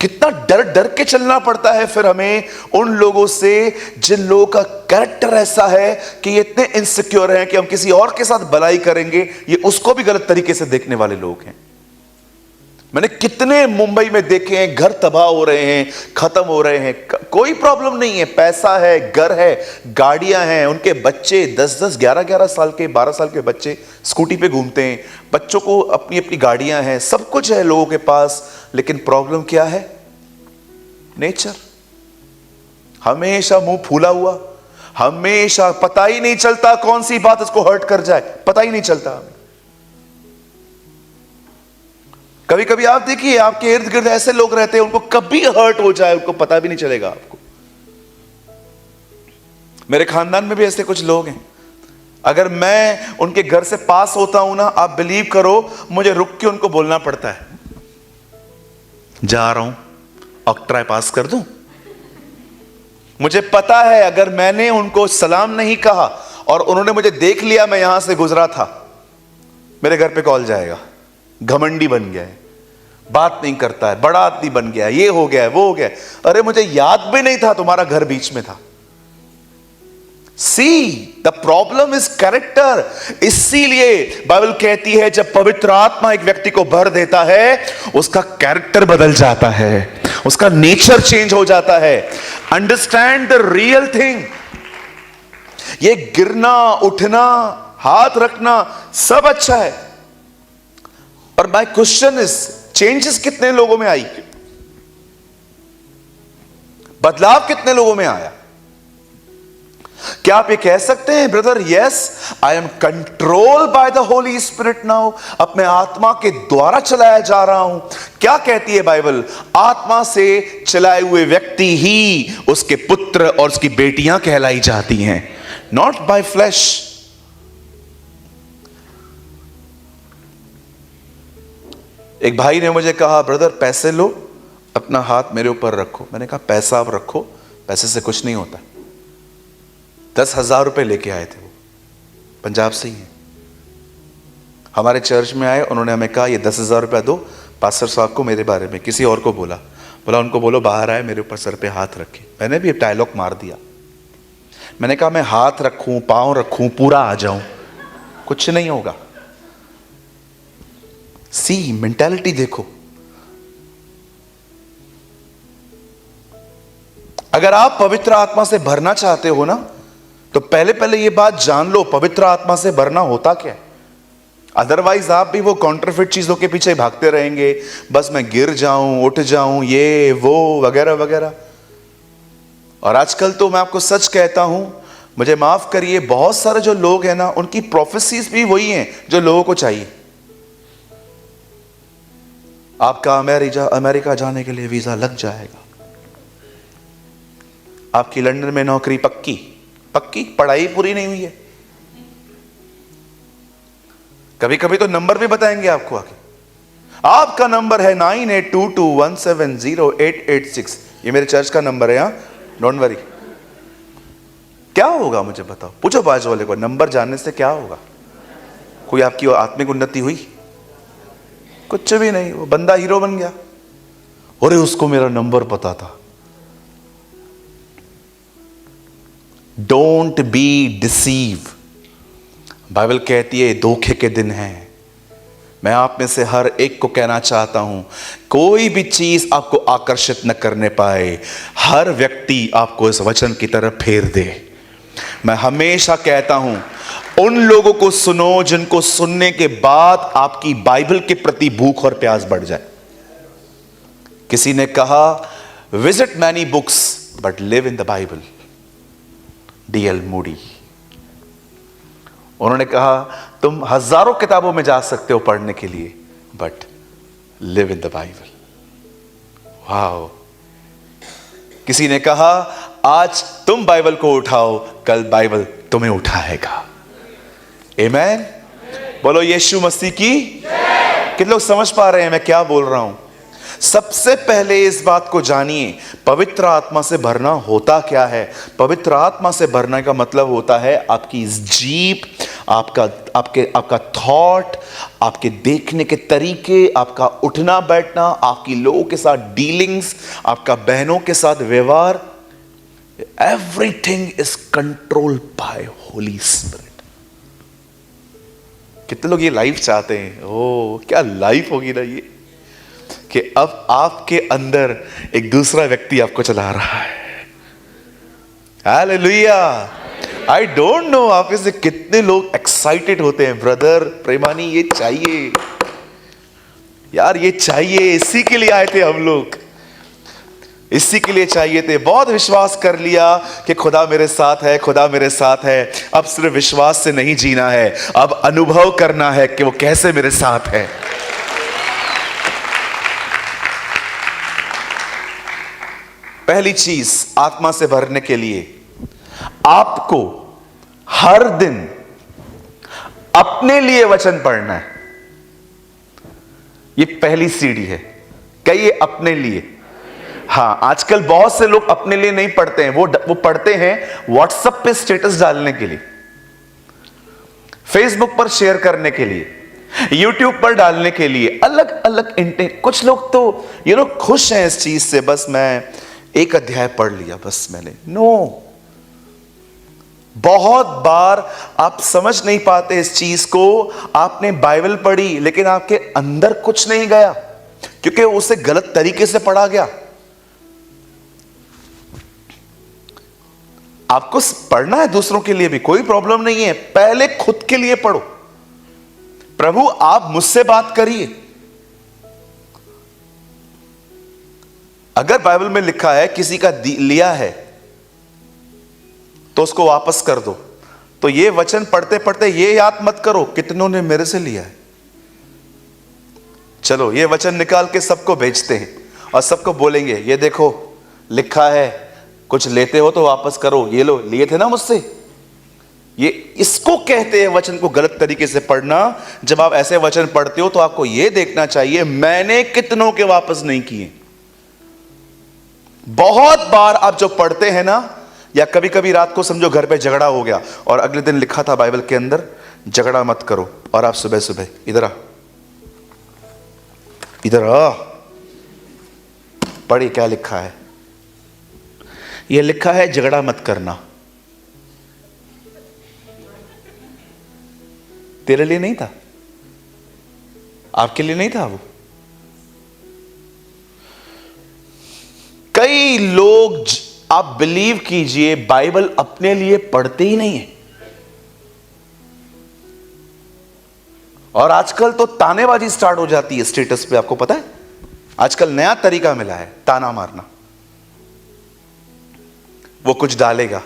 कितना डर डर के चलना पड़ता है फिर हमें उन लोगों से जिन लोगों का कैरेक्टर ऐसा है कि ये इतने इनसिक्योर हैं कि हम किसी और के साथ भलाई करेंगे, ये उसको भी गलत तरीके से देखने वाले लोग हैं। मैंने कितने मुंबई में देखे हैं, घर तबाह हो रहे हैं, खत्म हो रहे हैं, कोई प्रॉब्लम नहीं है, पैसा है, घर है, गाड़ियां हैं, उनके बच्चे 10-10, 11-11 साल के, 12 साल के बच्चे स्कूटी पे घूमते हैं, बच्चों को अपनी अपनी गाड़ियां हैं, सब कुछ है लोगों के पास। लेकिन प्रॉब्लम क्या है? नेचर। हमेशा मुंह फूला हुआ, हमेशा पता ही नहीं चलता कौन सी बात उसको हर्ट कर जाए, पता ही नहीं चलता हमें। कभी कभी आप देखिए आपके इर्द गिर्द ऐसे लोग रहते हैं, उनको कभी हर्ट हो जाए उनको पता भी नहीं चलेगा आपको। मेरे खानदान में भी ऐसे कुछ लोग हैं, अगर मैं उनके घर से पास होता हूं ना, आप बिलीव करो मुझे रुक के उनको बोलना पड़ता है, जा रहा हूं ऑक्ट्राई पास कर दूं। मुझे पता है अगर मैंने उनको सलाम नहीं कहा और उन्होंने मुझे देख लिया मैं यहां से गुजरा था, मेरे घर पे कॉल जाएगा, घमंडी बन गया है। बात नहीं करता है, बड़ा आदमी बन गया, ये हो गया, वो हो गया। अरे मुझे याद भी नहीं था तुम्हारा घर बीच में था। See the problem is character. इसीलिए बाइबल कहती है जब पवित्र आत्मा एक व्यक्ति को भर देता है, उसका कैरेक्टर बदल जाता है, उसका नेचर चेंज हो जाता है। Understand the real thing. ये गिरना, उठना, हाथ रखना सब अच्छा है, और माय क्वेश्चन इज चेंजेस कितने लोगों में आई, बदलाव कितने लोगों में आया? क्या आप ये कह सकते हैं brother, yes I am control by the Holy spirit now, अपने आत्मा के द्वारा चलाया जा रहा हूं? क्या कहती है बाइबल? आत्मा से चलाए हुए व्यक्ति ही उसके पुत्र और उसकी बेटियां कहलाई जाती हैं, नॉट बाय फ्लैश। एक भाई ने मुझे कहा, ब्रदर पैसे लो, अपना हाथ मेरे ऊपर रखो। मैंने कहा पैसा आप रखो, पैसे से कुछ नहीं होता। 10,000 रुपए लेके आए थे, वो पंजाब से ही हैं, हमारे चर्च में आए। उन्होंने हमें कहा ये 10,000 रुपया दो पास्टर साहब को, मेरे बारे में किसी और को बोला उनको बोलो बाहर आए, मेरे ऊपर सर पे हाथ रखे। मैंने भी डायलॉग मार दिया। मैंने कहा मैं हाथ रखूं, पांव रखूं, पूरा आ जाऊं, कुछ नहीं होगा। सी मेंटालिटी देखो। अगर आप पवित्र आत्मा से भरना चाहते हो ना, तो पहले ये बात जान लो, पवित्र आत्मा से भरना होता क्या है। अदरवाइज आप भी वो कॉन्ट्रफिट चीजों के पीछे भागते रहेंगे, बस मैं गिर जाऊं, उठ जाऊं, ये वो वगैरह वगैरह। और आजकल तो मैं आपको सच कहता हूं, मुझे माफ करिए, बहुत सारे जो लोग हैं ना, उनकी प्रोफेसीज भी वही हैं जो लोगों को चाहिए। आपका अमेरिका जाने के लिए वीजा लग जाएगा, आपकी लंदन में नौकरी पक्की, पढ़ाई पूरी नहीं हुई है। कभी कभी तो नंबर भी बताएंगे आपको आके, आपका नंबर है 9822170886। ये मेरे चर्च का नंबर है, यहां डोंट वरी। क्या होगा मुझे बताओ, पूछो बाजू वाले को, नंबर जानने से क्या होगा? कोई आपकी आत्मिक उन्नति हुई? कुछ भी नहीं। वो बंदा हीरो बन गया, अरे उसको मेरा नंबर पता था। Don't be deceive. बाइबल कहती है धोखे के दिन हैं। मैं आप में से हर एक को कहना चाहता हूं, कोई भी चीज आपको आकर्षित न करने पाए, हर व्यक्ति आपको इस वचन की तरफ फेर दे। मैं हमेशा कहता हूं, उन लोगों को सुनो जिनको सुनने के बाद आपकी बाइबल के प्रति भूख और प्यास बढ़ जाए। किसी ने कहा, visit many books but live in the Bible. D.L. Moody. उन्होंने कहा, तुम हजारों किताबों में जा सकते हो पढ़ने के लिए, but live in the Bible. Wow. किसी ने कहा, आज तुम बाइबल को उठाओ, कल बाइबल तुम्हें उठाएगा। आमीन। बोलो यीशु मसीह की। कितने लोग समझ पा रहे हैं मैं क्या बोल रहा हूं? सबसे पहले इस बात को जानिए, पवित्र आत्मा से भरना होता क्या है। पवित्र आत्मा से भरने का मतलब होता है आपकी जीभ, आपका थॉट, आपके देखने के तरीके, आपका उठना बैठना, आपकी लोगों के साथ डीलिंग्स, आपका बहनों के साथ व्यवहार, everything is controlled by Holi spirit. कितने लोग ये लाइफ चाहते हैं? ओ क्या लाइफ होगी ना ये, कि अब आपके अंदर एक दूसरा व्यक्ति आपको चला रहा है। हालेलुया। आई डोंट नो आप में से कितने लोग एक्साइटेड होते हैं, ब्रदर प्रेमानी ये चाहिए यार, ये चाहिए, इसी के लिए आए थे हम लोग, इसी के लिए चाहिए थे। बहुत विश्वास कर लिया कि खुदा मेरे साथ है, खुदा मेरे साथ है। अब सिर्फ विश्वास से नहीं जीना है, अब अनुभव करना है कि वो कैसे मेरे साथ है। पहली चीज, आत्मा से भरने के लिए आपको हर दिन अपने लिए वचन पढ़ना है। ये पहली सीढ़ी है। कहिए अपने लिए। हाँ, आजकल बहुत से लोग अपने लिए नहीं पढ़ते हैं, वो पढ़ते हैं व्हाट्सएप पे स्टेटस डालने के लिए, फेसबुक पर शेयर करने के लिए, YouTube पर डालने के लिए अलग अलग इंटेंट। कुछ लोग तो खुश हैं इस चीज से, बस मैं एक अध्याय पढ़ लिया बस मैंने। नो, बहुत बार आप समझ नहीं पाते इस चीज को। आपने बाइबल पढ़ी लेकिन आपके अंदर कुछ नहीं गया, क्योंकि उसे गलत तरीके से पढ़ा गया। आपको पढ़ना है दूसरों के लिए भी, कोई प्रॉब्लम नहीं है, पहले खुद के लिए पढ़ो। प्रभु आप मुझसे बात करिए। अगर बाइबल में लिखा है किसी का लिया है तो उसको वापस कर दो, तो ये वचन पढ़ते पढ़ते ये याद मत करो कितनों ने मेरे से लिया है। चलो ये वचन निकाल के सबको भेजते हैं और सबको बोलेंगे ये देखो लिखा है, कुछ लेते हो तो वापस करो, ये लो लिए थे ना मुझसे। ये इसको कहते हैं वचन को गलत तरीके से पढ़ना। जब आप ऐसे वचन पढ़ते हो तो आपको यह देखना चाहिए मैंने कितनों के वापस नहीं किए। बहुत बार आप जो पढ़ते हैं ना, या कभी कभी रात को समझो घर पे झगड़ा हो गया और अगले दिन लिखा था बाइबल के अंदर झगड़ा मत करो, और आप सुबह सुबह इधर आ पढ़िए क्या लिखा है। यह लिखा है झगड़ा मत करना। तेरे लिए नहीं था, आपके लिए नहीं था वो। कई लोग आप बिलीव कीजिए बाइबल अपने लिए पढ़ते ही नहीं है। और आजकल तो तानेबाजी स्टार्ट हो जाती है स्टेटस पे। आपको पता है आजकल नया तरीका मिला है ताना मारना। वो कुछ डालेगा,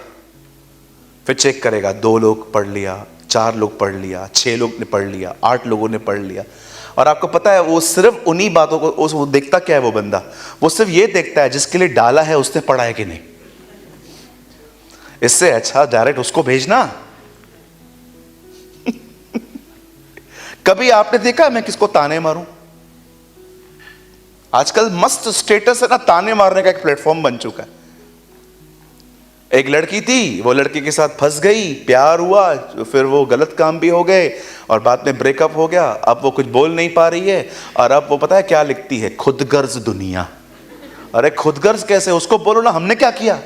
फिर चेक करेगा 2 लोग पढ़ लिया, 4 लोग पढ़ लिया, 6 लोग ने पढ़ लिया, 8 लोगों ने पढ़ लिया। और आपको पता है वो सिर्फ उन्हीं बातों को वो देखता क्या है वो बंदा, वो सिर्फ ये देखता है जिसके लिए डाला है उसने पढ़ा है कि नहीं। इससे अच्छा डायरेक्ट उसको भेजना। कभी आपने देखा मैं किसको ताने मारूं? आजकल मस्त स्टेटस है ना, ताने मारने का एक प्लेटफॉर्म बन चुका है। एक लड़की थी, वो लड़के के साथ फंस गई, प्यार हुआ, फिर वो गलत काम भी हो गए और बाद में ब्रेकअप हो गया। अब वो कुछ बोल नहीं पा रही है और अब वो पता है क्या लिखती है, खुदगर्ज दुनिया। अरे खुदगर्ज कैसे, उसको बोलो ना हमने क्या किया।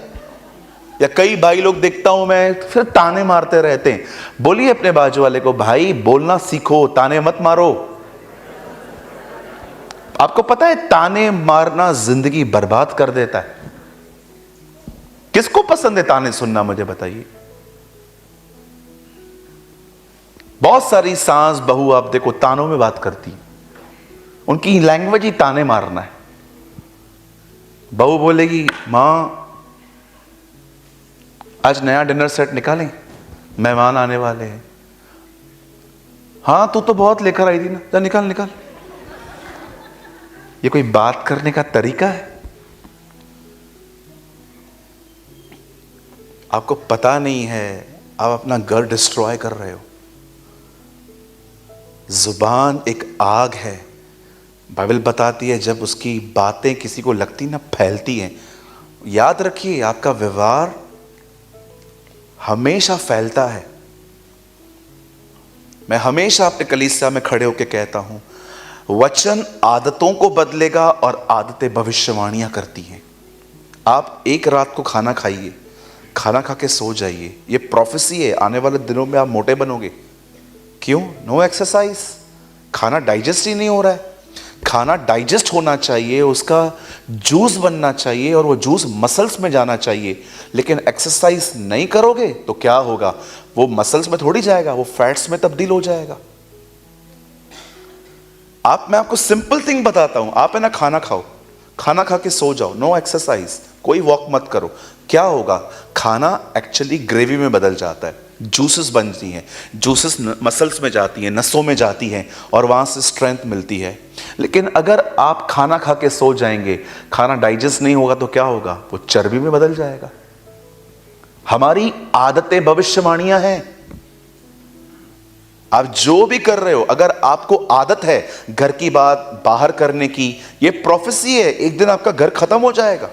या कई भाई लोग देखता हूं मैं फिर ताने मारते रहते हैं। बोलिए अपने बाजू वाले को, भाई बोलना सीखो, ताने मत मारो। आपको पता है ताने मारना जिंदगी बर्बाद कर देता है। किसको पसंद है ताने सुनना, मुझे बताइए। बहुत सारी सास बहू आप देखो तानों में बात करती, उनकी लैंग्वेज ही ताने मारना है। बहू बोलेगी मां आज नया डिनर सेट निकालें, मेहमान आने वाले हैं। हाँ तू तो बहुत लेकर आई थी ना, जा निकाल निकाल। ये कोई बात करने का तरीका है? आपको पता नहीं है आप अपना घर डिस्ट्रॉय कर रहे हो। जुबान एक आग है, बाइबल बताती है जब उसकी बातें किसी को लगती ना फैलती हैं। याद रखिए आपका व्यवहार हमेशा फैलता है। मैं हमेशा अपने कलीसिया में खड़े होकर कहता हूं वचन आदतों को बदलेगा और आदतें भविष्यवाणियां करती हैं। आप एक रात को खाना खाइए, खाना खा के सो जाइए, ये प्रोफेसी है आने वाले दिनों में आप मोटे बनोगे। क्यों? नो एक्सरसाइज, खाना डाइजेस्ट ही नहीं हो रहा है। खाना डाइजेस्ट होना चाहिए, उसका जूस बनना चाहिए और वो जूस मसल्स में जाना चाहिए। लेकिन एक्सरसाइज नहीं करोगे तो क्या होगा, वो मसल्स में थोड़ी जाएगा, वो फैट्स में तब्दील हो जाएगा। मैं आपको सिंपल थिंग बताता हूं, आप है ना खाना खाओ, खाना खा के सो जाओ, नो एक्सरसाइज, कोई वॉक मत करो। क्या होगा, खाना एक्चुअली ग्रेवी में बदल जाता है, जूसेस बनती हैं, जूसेस मसल्स में जाती हैं, नसों में जाती हैं और वहां से स्ट्रेंथ मिलती है। लेकिन अगर आप खाना खा के सो जाएंगे, खाना डाइजेस्ट नहीं होगा तो क्या होगा, वो चर्बी में बदल जाएगा। हमारी आदतें भविष्यवाणियां हैं। आप जो भी कर रहे हो, अगर आपको आदत है घर की बात बाहर करने की, ये प्रोफेसी है, एक दिन आपका घर खत्म हो जाएगा।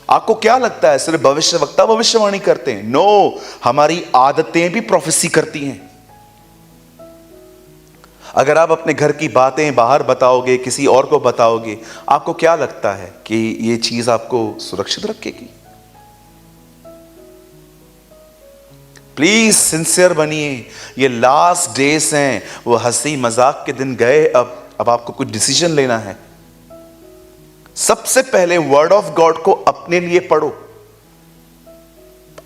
आपको क्या लगता है सिर्फ भविष्यवक्ता भविष्यवाणी करते हैं? नो, हमारी आदतें भी प्रोफेसी करती हैं। अगर आप अपने घर की बातें बाहर बताओगे, किसी और को बताओगे, आपको क्या लगता है कि ये चीज आपको सुरक्षित रखेगी? प्लीज सिंसियर बनिए। ये लास्ट डेज हैं, वो हंसी मजाक के दिन गए। अब आपको कुछ डिसीजन लेना है। सबसे पहले वर्ड ऑफ गॉड को अपने लिए पढ़ो,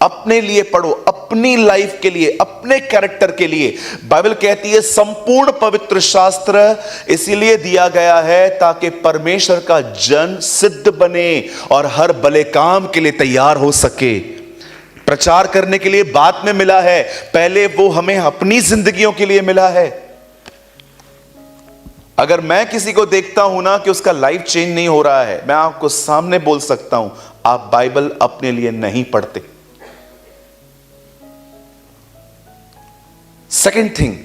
अपने लिए पढ़ो, अपनी लाइफ के लिए, अपने कैरेक्टर के लिए। बाइबल कहती है संपूर्ण पवित्र शास्त्र इसीलिए दिया गया है ताकि परमेश्वर का जन सिद्ध बने और हर भले काम के लिए तैयार हो सके। प्रचार करने के लिए बाद में मिला है, पहले वो हमें अपनी जिंदगियों के लिए मिला है। अगर मैं किसी को देखता हूं ना कि उसका लाइफ चेंज नहीं हो रहा है, मैं आपको सामने बोल सकता हूं, आप बाइबल अपने लिए नहीं पढ़ते। सेकेंड थिंग,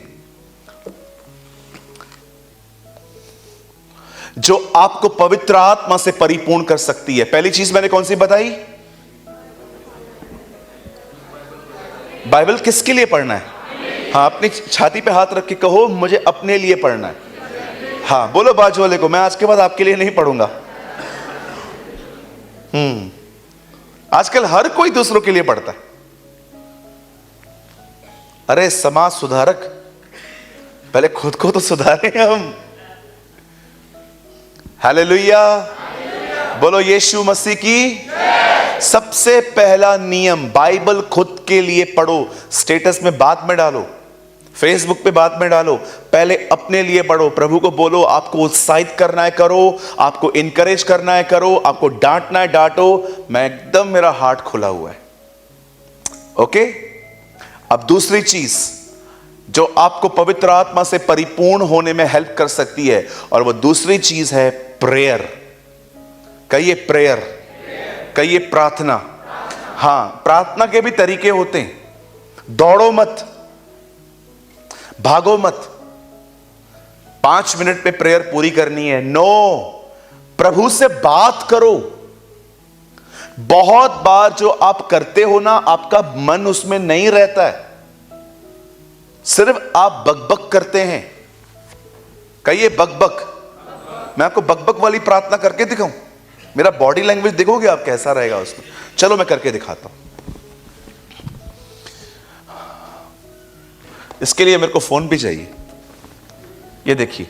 जो आपको पवित्र आत्मा से परिपूर्ण कर सकती है, पहली चीज मैंने कौन सी बताई? बाइबल किसके लिए पढ़ना है? हाँ, अपनी छाती पे हाथ रख के कहो, मुझे अपने लिए पढ़ना है। हाँ, बोलो बाजू वाले को, मैं आज के बाद आपके लिए नहीं पढ़ूंगा। आजकल हर कोई दूसरों के लिए पढ़ता है। अरे समाज सुधारक, पहले खुद को तो सुधारें हम। हालेलुया, बोलो यीशु मसीह की। सबसे पहला नियम, बाइबल खुद के लिए पढ़ो। स्टेटस में बाद में डालो, फेसबुक पे बाद में डालो, पहले अपने लिए पढ़ो। प्रभु को बोलो, आपको उत्साहित करना है करो, आपको इनकरेज करना है करो, आपको डांटना है डांटो। मैं एकदम, मेरा हार्ट खुला हुआ है। ओके, अब दूसरी चीज जो आपको पवित्र आत्मा से परिपूर्ण होने में हेल्प कर सकती है, और वो दूसरी चीज है प्रेयर। कहिए प्रेयर, कहिए प्रार्थना। हां, प्रार्थना के भी तरीके होते हैं। दौड़ो मत, भागो मत, 5 मिनट में प्रेयर पूरी करनी है। नो, प्रभु से बात करो। बहुत बार जो आप करते हो ना, आपका मन उसमें नहीं रहता है, सिर्फ आप बकबक करते हैं। कहिए बकबक। मैं आपको बकबक वाली प्रार्थना करके दिखाऊं? मेरा बॉडी लैंग्वेज देखोगे आप कैसा रहेगा उसमें? चलो मैं करके दिखाता हूं। इसके लिए मेरे को फोन भी चाहिए। ये देखिए,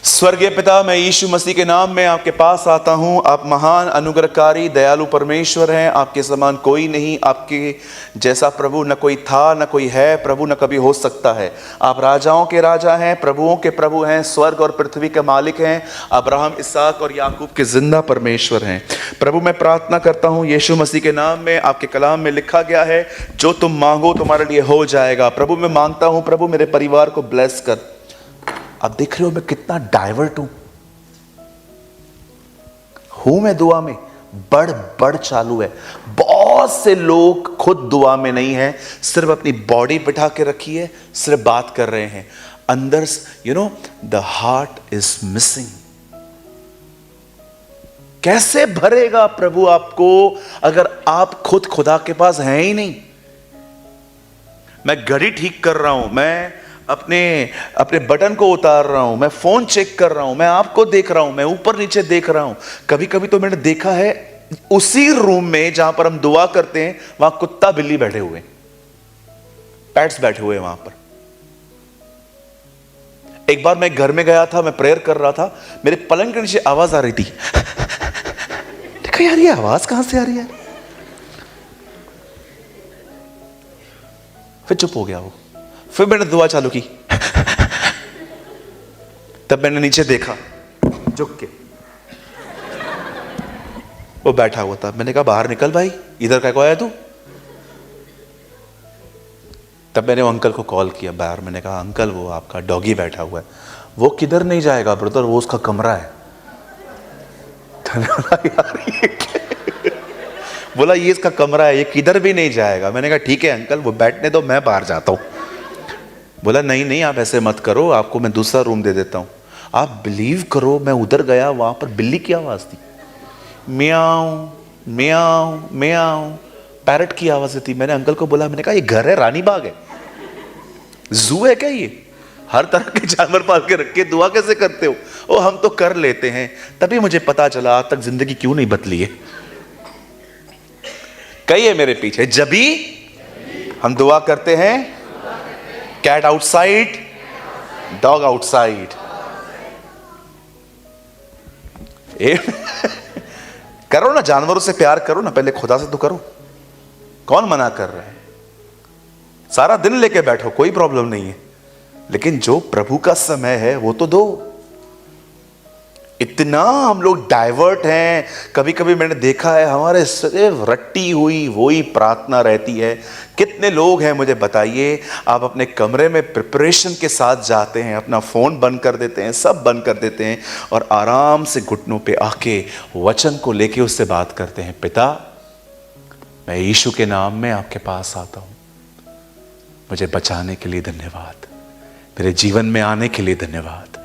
स्वर्गीय पिता, मैं यीशु मसीह के नाम में आपके पास आता हूं। आप महान, अनुग्रहकारी, दयालु परमेश्वर हैं। आपके समान कोई नहीं, आपके जैसा प्रभु न कोई था, न कोई है प्रभु, न कभी हो सकता है। आप राजाओं के राजा हैं, प्रभुओं के प्रभु हैं, स्वर्ग और पृथ्वी के मालिक हैं। अब्राहम, इसहाक और याकूब के जिंदा परमेश्वर हैं। प्रभु, मैं प्रार्थना करता हूं यीशु मसीह के नाम में। आपके कलाम में लिखा गया है, जो तुम मांगो तुम्हारे लिए हो जाएगा। प्रभु, मैं मांगता हूं, प्रभु मेरे परिवार को ब्लेस कर। अब देख रहे हो मैं कितना डाइवर्ट हूं मैं दुआ में, बढ़ बढ़ चालू है। बहुत से लोग खुद दुआ में नहीं है, सिर्फ अपनी बॉडी बिठा के रखी है, सिर्फ बात कर रहे हैं। अंदर द हार्ट इज मिसिंग। कैसे भरेगा प्रभु आपको अगर आप खुद खुदा के पास हैं ही नहीं? मैं घड़ी ठीक कर रहा हूं, मैं अपने बटन को उतार रहा हूं, मैं फोन चेक कर रहा हूं, मैं आपको देख रहा हूं, मैं ऊपर नीचे देख रहा हूं। कभी कभी तो मैंने देखा है उसी रूम में जहां पर हम दुआ करते हैं, वहां कुत्ता बिल्ली बैठे हुए, पेट्स बैठे हुए वहां पर। एक बार मैं घर में गया था, मैं प्रेयर कर रहा था, मेरे पलंग के नीचे आवाज आ रही थी। देखो यार, ये आवाज कहां से आ रही है? फिर चुप हो गया वो। फिर मैंने दुआ चालू की। तब मैंने नीचे देखा, झुक के वो बैठा हुआ था। मैंने कहा बाहर निकल भाई, इधर क्या को आया तू? तब मैंने वो अंकल को कॉल किया बाहर। मैंने कहा अंकल, वो आपका डॉगी बैठा हुआ है। वो किधर नहीं जाएगा ब्रदर, वो उसका कमरा है। यार बोला ये इसका कमरा है, ये किधर भी नहीं जाएगा। मैंने कहा ठीक है अंकल, वो बैठने दो, मैं बाहर जाता हूं। बोला नहीं नहीं, आप ऐसे मत करो, आपको मैं दूसरा रूम दे देता हूं। आप बिलीव करो, मैं उधर गया, वहां पर बिल्ली की आवाज थी, म्याऊं म्याऊं म्याऊं, पैरट की आवाज थी। मैंने अंकल को बोला, मैंने कहा ये घर है, रानी बाग है? जू है क्या ये? हर तरह के जानवर पाल के रख के दुआ कैसे करते हो? ओ हम तो कर लेते हैं। तभी मुझे पता चला आज तक जिंदगी क्यों नहीं बदली है। कहिए मेरे पीछे, जब भी हम दुआ करते हैं, कैट आउटसाइड, डॉग आउटसाइड। करो ना, जानवरों से प्यार करो ना, पहले खुदा से तो करो। कौन मना कर रहा है? सारा दिन लेके बैठो, कोई प्रॉब्लम नहीं है, लेकिन जो प्रभु का समय है वो तो दो। इतना हम लोग डाइवर्ट हैं। कभी कभी मैंने देखा है हमारे सिर्फ रट्टी हुई वही प्रार्थना रहती है। कितने लोग हैं मुझे बताइए, आप अपने कमरे में प्रिपरेशन के साथ जाते हैं, अपना फोन बंद कर देते हैं, सब बंद कर देते हैं और आराम से घुटनों पे आके वचन को लेके उससे बात करते हैं, पिता मैं यीशु के नाम में आपके पास आता हूं, मुझे बचाने के लिए धन्यवाद, मेरे जीवन में आने के लिए धन्यवाद,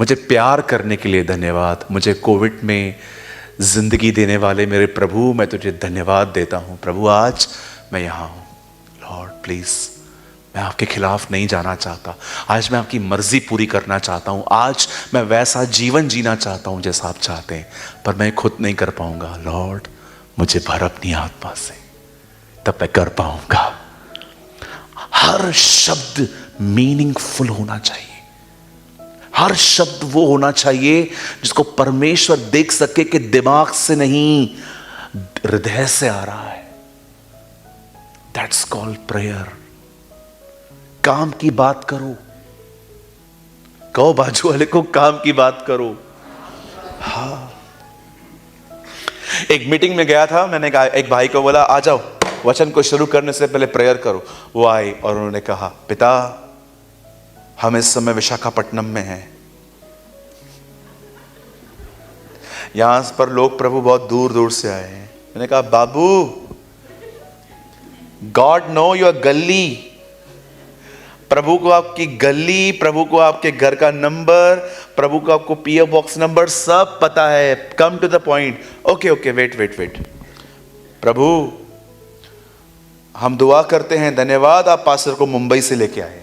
मुझे प्यार करने के लिए धन्यवाद, मुझे कोविड में जिंदगी देने वाले मेरे प्रभु मैं तुझे धन्यवाद देता हूं। प्रभु आज मैं यहां हूं, लॉर्ड प्लीज मैं आपके खिलाफ नहीं जाना चाहता, आज मैं आपकी मर्जी पूरी करना चाहता हूं, आज मैं वैसा जीवन जीना चाहता हूं जैसा आप चाहते हैं, पर मैं खुद नहीं कर पाऊंगा। लॉर्ड मुझे भर अपनी आत्मा से, तब मैं कर पाऊंगा। हर शब्द मीनिंगफुल होना चाहिए, हर शब्द वो होना चाहिए जिसको परमेश्वर देख सके कि दिमाग से नहीं हृदय से आ रहा है। That's called prayer. काम की बात करो, कहो बाजू वाले को काम की बात करो। हाँ, एक मीटिंग में गया था, मैंने कहा एक भाई को बोला आ जाओ वचन को शुरू करने से पहले प्रेयर करो। वो आए और उन्होंने कहा पिता हम इस समय विशाखापट्टनम में हैं, यहां पर लोग प्रभु बहुत दूर दूर से आए हैं। मैंने कहा बाबू गॉड नो योर गली, प्रभु को आपकी गली, प्रभु को आपके घर का नंबर, प्रभु को आपको पीओ बॉक्स नंबर सब पता है। Come to the point. Okay okay wait wait wait, प्रभु हम दुआ करते हैं, धन्यवाद आप पास्टर को मुंबई से लेके आए।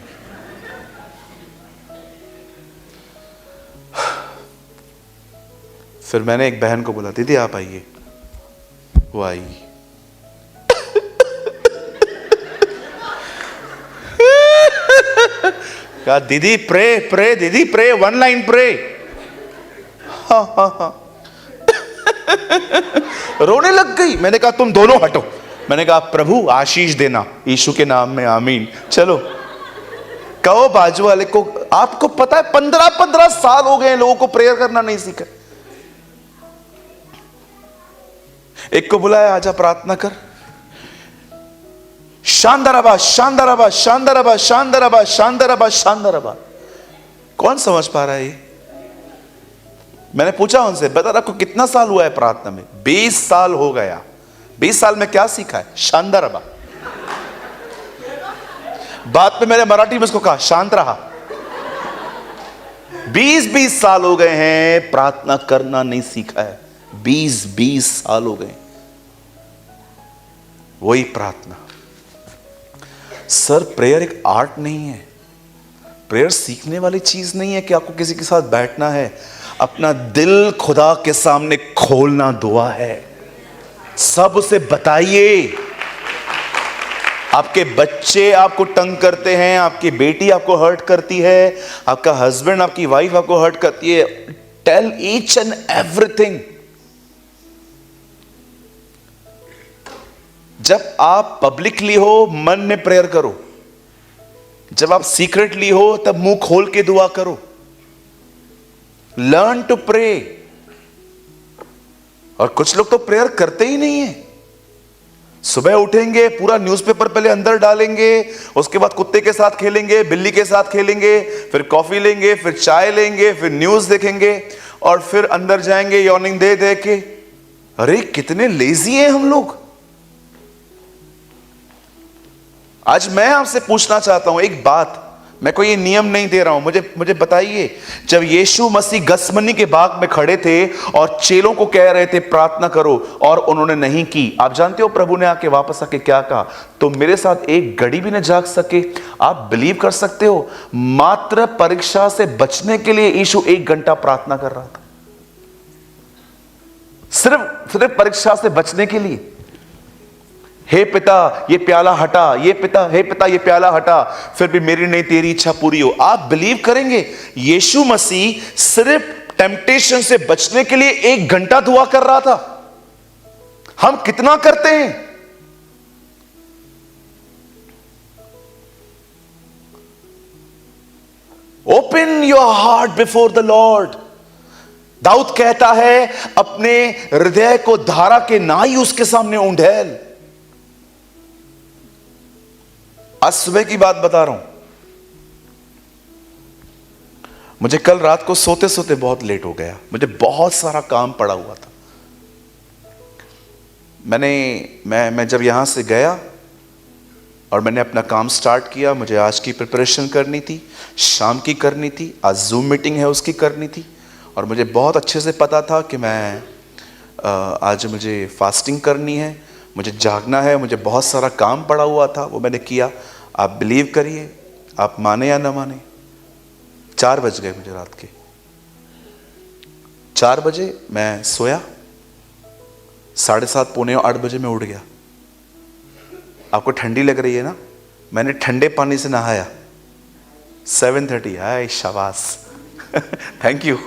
फिर मैंने एक बहन को बोला दीदी आप आइए, वो आई। कहा दीदी प्रे प्रे, दीदी प्रे, वन लाइन प्रे। हाँ हाँ हाँ रोने लग गई। मैंने कहा तुम दोनों हटो। मैंने कहा प्रभु आशीष देना यीशु के नाम में, आमीन। चलो कहो बाजू वाले को, आपको पता है 15-15 साल हो गए लोगों को प्रेयर करना नहीं सीखा। एक को बुलाया आजा प्रार्थना कर, शानदार आवाज, शानदार आवाज, शानदार आवाज, शानदार आवाज, शानदार आवाज, शानदार आवाज। कौन समझ पा रहा है ये? मैंने पूछा उनसे बता आपको कितना साल हुआ है प्रार्थना में? 20 साल हो गया। 20 साल में क्या सीखा है? शानदार आवाज। बाद में मैंने मराठी में उसको कहा शांत रहा। 20 साल हो गए हैं प्रार्थना करना नहीं सीखा है। 20 साल हो गए वही प्रार्थना। सर प्रेयर एक आर्ट नहीं है, प्रेयर सीखने वाली चीज नहीं है कि आपको किसी के साथ बैठना है। अपना दिल खुदा के सामने खोलना दुआ है। सब उसे बताइए। आपके बच्चे आपको तंग करते हैं, आपकी बेटी आपको हर्ट करती है, आपका हस्बैंड आपकी वाइफ आपको हर्ट करती है, टेल ईच एंड एवरीथिंग। जब आप पब्लिकली हो मन में प्रेयर करो, जब आप सीक्रेटली हो तब मुंह खोल के दुआ करो। Learn to pray. और कुछ लोग तो प्रेयर करते ही नहीं है। सुबह उठेंगे पूरा न्यूज़पेपर पहले अंदर डालेंगे, उसके बाद कुत्ते के साथ खेलेंगे, बिल्ली के साथ खेलेंगे, फिर कॉफी लेंगे, फिर चाय लेंगे, फिर न्यूज़ देखेंगे और फिर अंदर जाएंगे यॉर्निंग दे दे के। अरे कितने लेजी हैं हम लोग। आज मैं आपसे पूछना चाहता हूं एक बात, मैं कोई ये नियम नहीं दे रहा हूं, मुझे बताइए, जब यीशु मसीह गसमनी के बाग में खड़े थे और चेलों को कह रहे थे प्रार्थना करो, और उन्होंने नहीं की, आप जानते हो प्रभु ने आके वापस आके क्या कहा? तो मेरे साथ एक घड़ी भी न जाग सके। आप बिलीव कर सकते हो, मात्र परीक्षा से बचने के लिए यीशु 1 घंटा प्रार्थना कर रहा था, सिर्फ परीक्षा से बचने के लिए। हे पिता ये प्याला हटा, हे पिता ये प्याला हटा, फिर भी मेरी नहीं तेरी इच्छा पूरी हो। आप बिलीव करेंगे, यीशु मसीह सिर्फ टेम्पटेशन से बचने के लिए 1 घंटा दुआ कर रहा था। हम कितना करते हैं? Open your heart before the Lord. दाऊद कहता है, अपने हृदय को धारा के नाई उसके सामने उंडेल। आज सुबह की बात बता रहा हूं, मुझे कल रात को सोते सोते बहुत लेट हो गया, मुझे बहुत सारा काम पड़ा हुआ था। मैं जब यहां से गया और मैंने अपना काम स्टार्ट किया, मुझे आज की प्रिपरेशन करनी थी, शाम की करनी थी, आज जूम मीटिंग है उसकी करनी थी, और मुझे बहुत अच्छे से पता था कि मैं आज मुझे फास्टिंग करनी है, मुझे जागना है, मुझे बहुत सारा काम पड़ा हुआ था, वो मैंने किया। आप बिलीव करिए, आप माने या ना माने, 4 बज गए मुझे रात के। 4 बजे मैं सोया, 7:30 पौने 8 बजे मैं उठ गया। आपको ठंडी लग रही है ना? मैंने ठंडे पानी से नहाया। 7:30, हाय शाबाश थैंक यू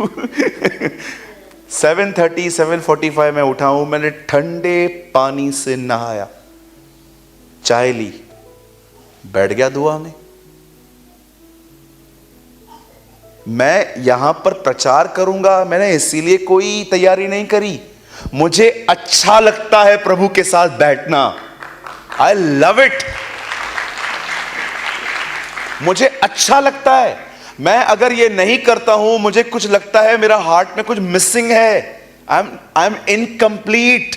7:30 7:45 में उठा हूं, मैंने ठंडे पानी से नहाया, चाय ली, बैठ गया दुआ में। मैं यहां पर प्रचार करूंगा, मैंने इसीलिए कोई तैयारी नहीं करी, मुझे अच्छा लगता है प्रभु के साथ बैठना। आई लव इट, मुझे अच्छा लगता है। मैं अगर ये नहीं करता हूं, मुझे कुछ लगता है मेरा हार्ट में कुछ मिसिंग है, आई एम इनकम्प्लीट।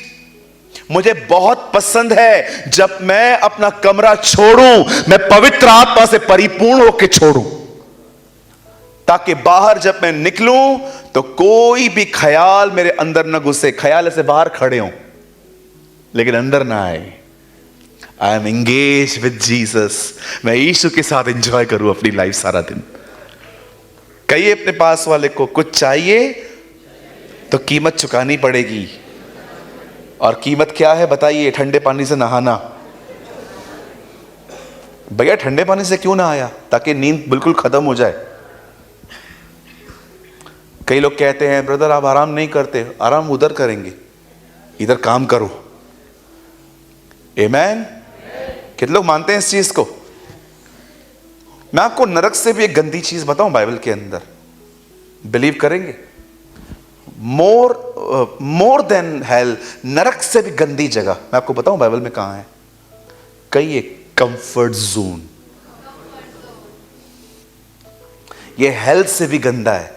मुझे बहुत पसंद है जब मैं अपना कमरा छोड़ूं, मैं पवित्र आत्मा से परिपूर्ण होकर छोड़ूं, ताकि बाहर जब मैं निकलूं तो कोई भी ख्याल मेरे अंदर न घुसे। ख्याल ऐसे बाहर खड़े हों लेकिन अंदर ना आए। I am engage with Jesus, मैं यीशु के साथ एंजॉय करूं अपनी लाइफ सारा दिन। कहिए अपने पास वाले को, कुछ चाहिए तो कीमत चुकानी पड़ेगी। और कीमत क्या है बताइए? ठंडे पानी से नहाना। भैया ठंडे पानी से क्यों नहाया? ताकि नींद बिल्कुल खत्म हो जाए। कई लोग कहते हैं ब्रदर आप आराम नहीं करते, आराम उधर करेंगे, इधर काम करो। आमेन। कितने लोग मानते हैं इस चीज को? मैं आपको नरक से भी एक गंदी चीज बताऊं बाइबल के अंदर, बिलीव करेंगे? मोर देन हेल, नरक से भी गंदी जगह मैं आपको बताऊं बाइबल में कहां है? कई एक कंफर्ट जोन, ये हेल से भी गंदा है।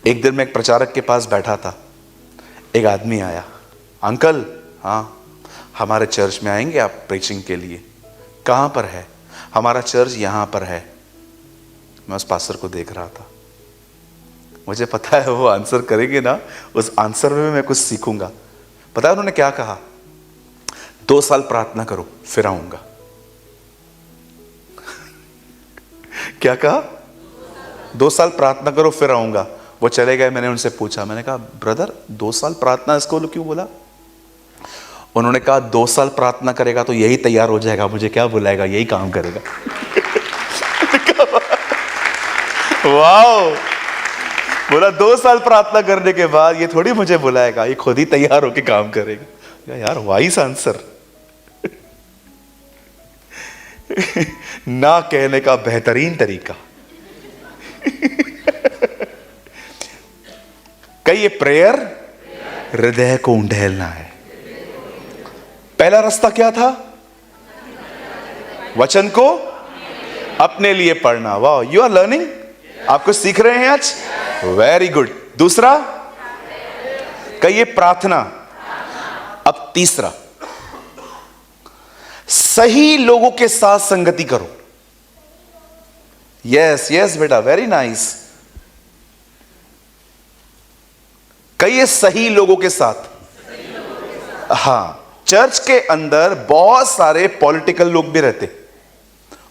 एक दिन मैं एक प्रचारक के पास बैठा था, एक आदमी आया, अंकल हाँ हमारे चर्च में आएंगे आप प्रीचिंग के लिए? कहां पर है? हमारा चर्च यहां पर है। मैं उस पास्टर को देख रहा था, मुझे पता है वो आंसर करेंगे ना, उस आंसर में मैं कुछ सीखूंगा। पता है उन्होंने क्या कहा? 2 साल प्रार्थना करो फिर आऊंगा। क्या कहा? 2 साल प्रार्थना करो फिर आऊंगा। वो चले गए। मैंने उनसे पूछा, मैंने कहा ब्रदर 2 साल प्रार्थना इसको क्यों बोला? उन्होंने कहा 2 साल प्रार्थना करेगा तो यही तैयार हो जाएगा, मुझे क्या बुलाएगा, यही काम करेगा। वाओ, बोला 2 साल प्रार्थना करने के बाद ये थोड़ी मुझे बुलाएगा, ये खुद ही तैयार होके काम करेगा। यार वाइस आंसर ना कहने का बेहतरीन तरीका। कई ये प्रेयर हृदय को उंडेलना है। पहला रास्ता क्या था? वचन को अपने लिए पढ़ना। वाह, यू आर लर्निंग, आप कुछ सीख रहे हैं आज, वेरी गुड। दूसरा कहिए प्रार्थना। अब तीसरा सही लोगों के साथ संगति करो। यस यस बेटा, वेरी नाइस। कहिए सही लोगों के साथ। हाँ, चर्च के अंदर बहुत सारे पॉलिटिकल लोग भी रहते,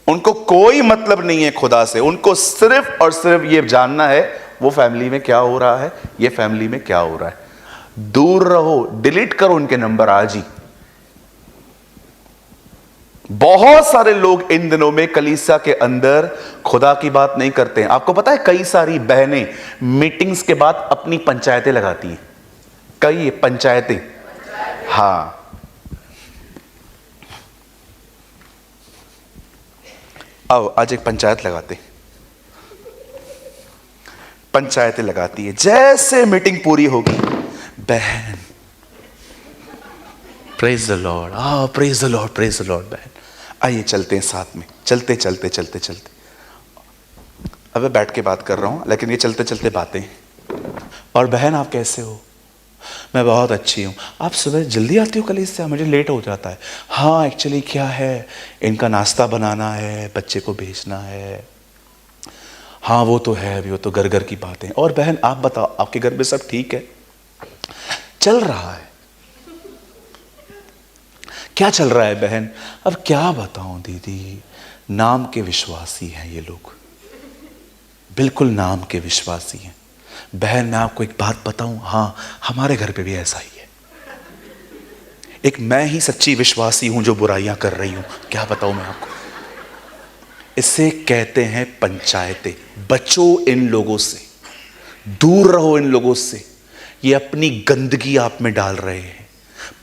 उनको कोई मतलब नहीं है खुदा से, उनको सिर्फ और सिर्फ ये जानना है वो फैमिली में क्या हो रहा है, ये फैमिली में क्या हो रहा है। दूर रहो, डिलीट करो उनके नंबर आज ही। बहुत सारे लोग इन दिनों में कलीसिया के अंदर खुदा की बात नहीं करते हैं। आपको पता है कई सारी बहनें मीटिंग्स के बाद अपनी पंचायतें लगाती हैं, कई पंचायतें। हाँ, आओ आज एक पंचायत लगाते। पंचायतें लगाती है, जैसे मीटिंग पूरी होगी, बहन praise the Lord, praise the Lord, praise the Lord. बहन आइए चलते हैं साथ में, चलते चलते चलते चलते। अब मैं बैठ के बात कर रहा हूं, लेकिन ये चलते चलते बातें। और बहन आप कैसे हो? मैं बहुत अच्छी हूँ। आप सुबह जल्दी आती हो कलीसिया? मुझे लेट हो जाता है। हाँ एक्चुअली क्या है, इनका नाश्ता बनाना है, बच्चे को भेजना है। हाँ वो तो है, अभी वो तो घर घर की बातें। और बहन आप बताओ, आपके घर में सब ठीक है? चल रहा है। क्या चल रहा है बहन? अब क्या बताऊं दीदी, नाम के विश्वासी हैं ये लोग, बिल्कुल नाम के विश्वासी हैं। बहन मैं आपको एक बात बताऊं, हाँ हमारे घर पे भी ऐसा ही है। एक मैं ही सच्ची विश्वासी हूं जो बुराइयां कर रही हूं। क्या बताऊं मैं आपको। इसे कहते हैं पंचायतें। बचो इन लोगों से, दूर रहो इन लोगों से, ये अपनी गंदगी आप में डाल रहे हैं।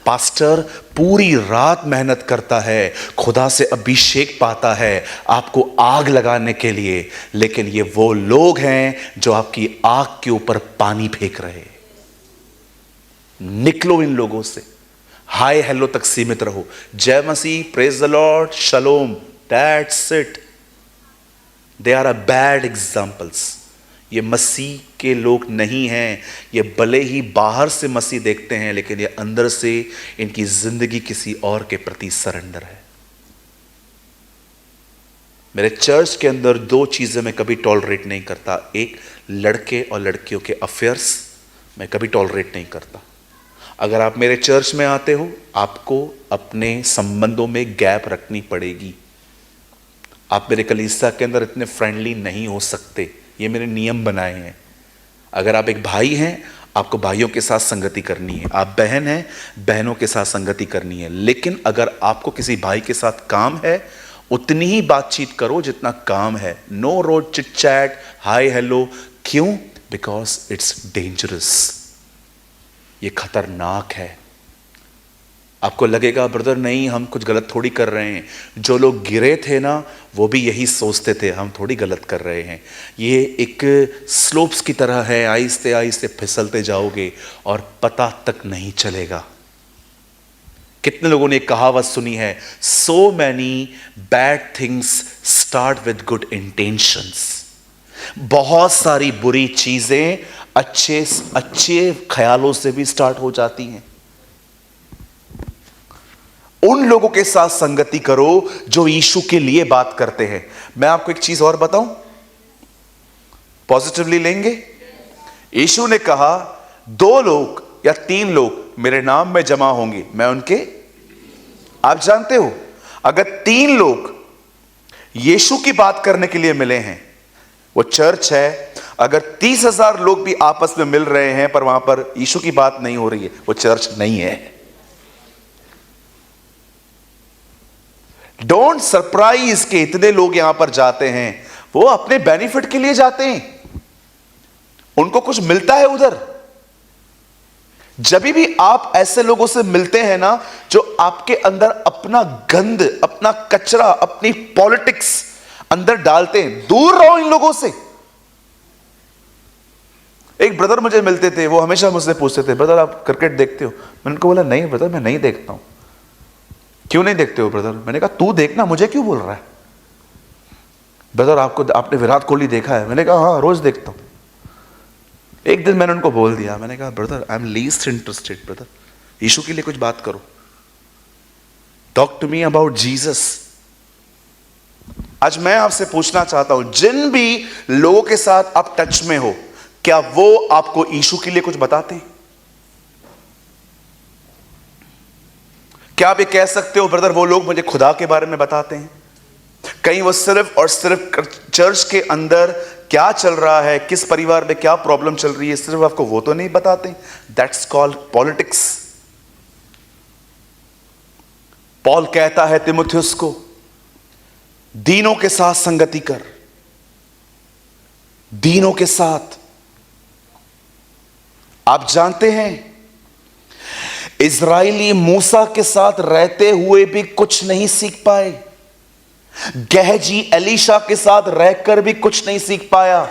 पास्टर पूरी रात मेहनत करता है, खुदा से अभिषेक पाता है आपको आग लगाने के लिए, लेकिन ये वो लोग हैं जो आपकी आग के ऊपर पानी फेंक रहे हैं। निकलो इन लोगों से। हाय हेलो तक सीमित रहो। जय मसीह, प्रेज द लॉर्ड, शलोम, that's it. They are a bad examples. ये मसीह के लोग नहीं हैं। ये भले ही बाहर से मसीह देखते हैं, लेकिन ये अंदर से इनकी जिंदगी किसी और के प्रति सरेंडर है। मेरे चर्च के अंदर दो चीजें मैं कभी टॉलरेट नहीं करता। एक, लड़के और लड़कियों के अफेयर्स मैं कभी टॉलरेट नहीं करता। अगर आप मेरे चर्च में आते हो, आपको अपने संबंधों में गैप रखनी पड़ेगी। आप मेरे कलीसिया के अंदर इतने फ्रेंडली नहीं हो सकते, ये मेरे नियम बनाए हैं। अगर आप एक भाई हैं, आपको भाइयों के साथ संगति करनी है। आप बहन हैं, बहनों के साथ संगति करनी है। लेकिन अगर आपको किसी भाई के साथ काम है, उतनी ही बातचीत करो जितना काम है। No road chit chat, hi hello. क्यों? Because it's dangerous. ये खतरनाक है। आपको लगेगा ब्रदर नहीं हम कुछ गलत थोड़ी कर रहे हैं। जो लोग गिरे थे ना, वो भी यही सोचते थे हम थोड़ी गलत कर रहे हैं। ये एक स्लोप्स की तरह है, आहिस्ते आहिस्ते फिसलते जाओगे और पता तक नहीं चलेगा। कितने लोगों ने एक कहावत सुनी है, so many bad things start with good intentions. बहुत सारी बुरी चीजें अच्छे ख्यालों से भी स्टार्ट हो जाती हैं। उन लोगों के साथ संगति करो जो यीशु के लिए बात करते हैं। मैं आपको एक चीज और बताऊं, पॉजिटिवली लेंगे। यीशु ने कहा 2 लोग या 3 लोग मेरे नाम में जमा होंगे, मैं उनके। आप जानते हो, अगर 3 लोग यीशु की बात करने के लिए मिले हैं, वो चर्च है। अगर 30,000 लोग भी आपस में मिल रहे हैं पर वहां पर यीशु की बात नहीं हो रही है, वो चर्च नहीं है। डोंट सरप्राइज के इतने लोग यहां पर जाते हैं, वो अपने बेनिफिट के लिए जाते हैं, उनको कुछ मिलता है उधर। जब भी आप ऐसे लोगों से मिलते हैं ना, जो आपके अंदर अपना गंद, अपना कचरा, अपनी पॉलिटिक्स अंदर डालते हैं, दूर रहो इन लोगों से। एक ब्रदर मुझे मिलते थे, वो हमेशा मुझसे पूछते थे, ब्रदर आप क्रिकेट देखते हो? मैंने उनको बोला नहीं ब्रदर, मैं नहीं देखता हूं। क्यों नहीं देखते हो ब्रदर? मैंने कहा तू देखना, मुझे क्यों बोल रहा है? ब्रदर आपने विराट कोहली देखा है? मैंने कहा हाँ रोज देखता हूं। एक दिन मैंने उनको बोल दिया, मैंने कहा brother I am least interested, brother यीशु के लिए कुछ बात करो। Talk to me about Jesus. आज मैं आपसे पूछना चाहता हूं, जिन भी लोगों के साथ आप टच में हो, क्या वो आपको यीशु के लिए कुछ बताते हैं? क्या आप ये कह सकते हो ब्रदर वो लोग मुझे खुदा के बारे में बताते हैं? कहीं वो सिर्फ और सिर्फ चर्च के अंदर क्या चल रहा है, किस परिवार में क्या प्रॉब्लम चल रही है, सिर्फ आपको वो तो नहीं बताते? That's called politics. पॉल कहता है तिमुथियुस को, दीनों के साथ संगति कर, दीनों के साथ। आप जानते हैं इजरायली मूसा के साथ रहते हुए भी कुछ नहीं सीख पाए, गहजी एलीशा के साथ रहकर भी कुछ नहीं सीख पाया,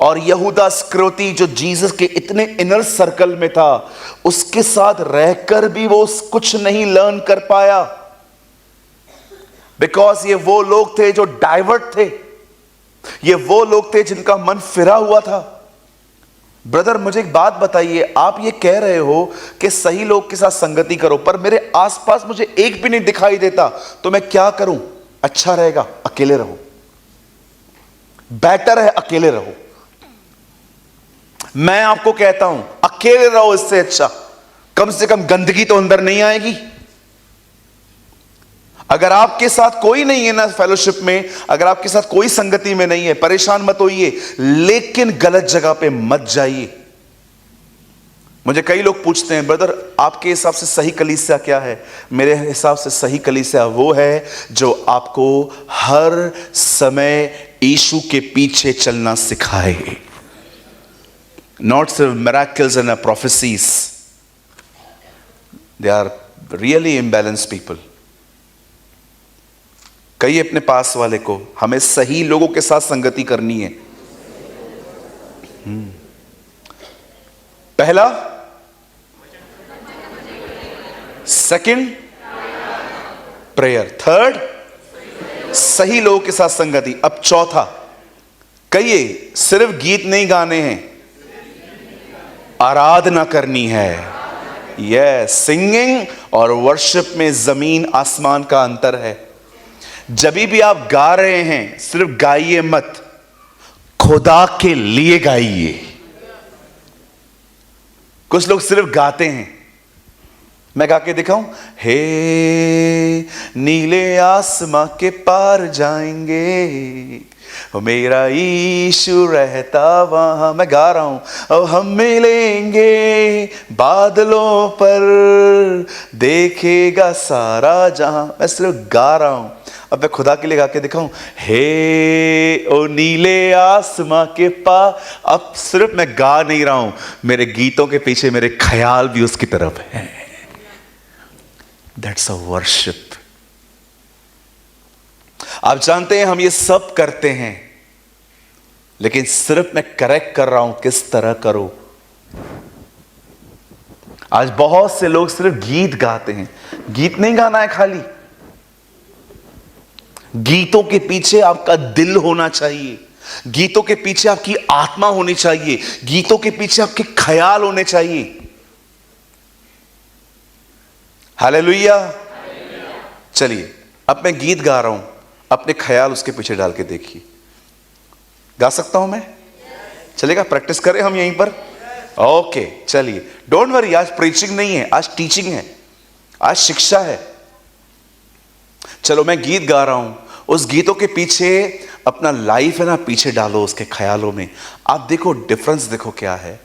और यहूदा इस्करियोती जो जीसस के इतने इनर सर्कल में था, उसके साथ रहकर भी वो कुछ नहीं लर्न कर पाया, बिकॉज ये वो लोग थे जो डाइवर्ट थे, ये वो लोग थे जिनका मन फिरा हुआ था। ब्रदर मुझे एक बात बताइए, आप ये कह रहे हो कि सही लोग के साथ संगति करो, पर मेरे आसपास मुझे एक भी नहीं दिखाई देता, तो मैं क्या करूं? अच्छा रहेगा अकेले रहो, बेटर है अकेले रहो। मैं आपको कहता हूं अकेले रहो, इससे अच्छा, कम से कम गंदगी तो अंदर नहीं आएगी। अगर आपके साथ कोई नहीं है ना फेलोशिप में, अगर आपके साथ कोई संगति में नहीं है, परेशान मत होइए, लेकिन गलत जगह पे मत जाइए। मुझे कई लोग पूछते हैं, ब्रदर आपके हिसाब से सही कलीसिया क्या है? मेरे हिसाब से सही कलीसिया वो है जो आपको हर समय यीशु के पीछे चलना सिखाए, नॉट सिर्फ miracles and prophecies. They are really imbalanced people. कहिए अपने पास वाले को, हमें सही लोगों के साथ संगति करनी है। पहला, सेकंड प्रेयर, थर्ड सही लोगों के साथ संगति। अब चौथा, कहिए सिर्फ गीत नहीं गाने हैं, आराधना करनी है। यस, सिंगिंग और वर्शिप में जमीन आसमान का अंतर है। जब भी आप गा रहे हैं, सिर्फ गाइए मत, खुदा के लिए गाइए। कुछ लोग सिर्फ गाते हैं, मैं गा के दिखाऊं, हे नीले आसमां के पार जाएंगे, मेरा यीशु रहता वहां। मैं गा रहा हूं, अब हम मिलेंगे बादलों पर, देखेगा सारा जहां। मैं सिर्फ गा रहा हूं। अब मैं खुदा के लिए गा के दिखाऊं, हे ओ नीले आसमां के पार। अब सिर्फ मैं गा नहीं रहा हूं, मेरे गीतों के पीछे मेरे ख्याल भी उसकी तरफ है। That's a worship. आप जानते हैं हम ये सब करते हैं, लेकिन सिर्फ मैं करेक्ट कर रहा हूं किस तरह करो। आज बहुत से लोग सिर्फ गीत गाते हैं। गीत नहीं गाना है खाली, गीतों के पीछे आपका दिल होना चाहिए, गीतों के पीछे आपकी आत्मा होनी चाहिए, गीतों के पीछे आपके ख्याल होने चाहिए। हालेलुया। चलिए अब मैं गीत गा रहा हूं, अपने ख्याल उसके पीछे डाल के देखिए। गा सकता हूं मैं? चलेगा? प्रैक्टिस करें हम यहीं पर? ओके चलिए, डोंट वरी, आज प्रीचिंग नहीं है, आज टीचिंग है, आज शिक्षा है। चलो मैं गीत गा रहा हूं, उस गीतों के पीछे अपना लाइफ है ना पीछे डालो, उसके ख्यालों में। आप देखो डिफरेंस, देखो क्या है।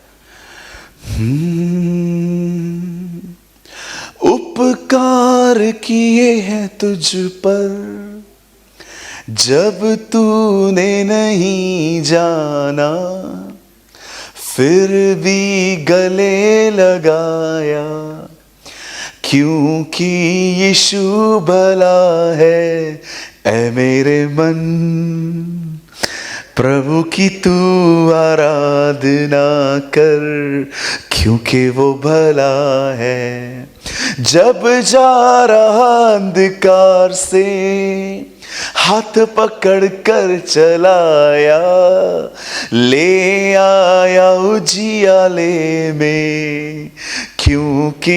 उपकार किए हैं तुझ पर जब तूने नहीं जाना, फिर भी गले लगाया, क्योंकि यीशु भला है। ऐ मेरे मन प्रभु की तू आराधना कर, क्योंकि वो भला है। जब जा रहा अंधकार से हाथ पकड़ कर चलाया, ले आया उजियाले में, क्योंकि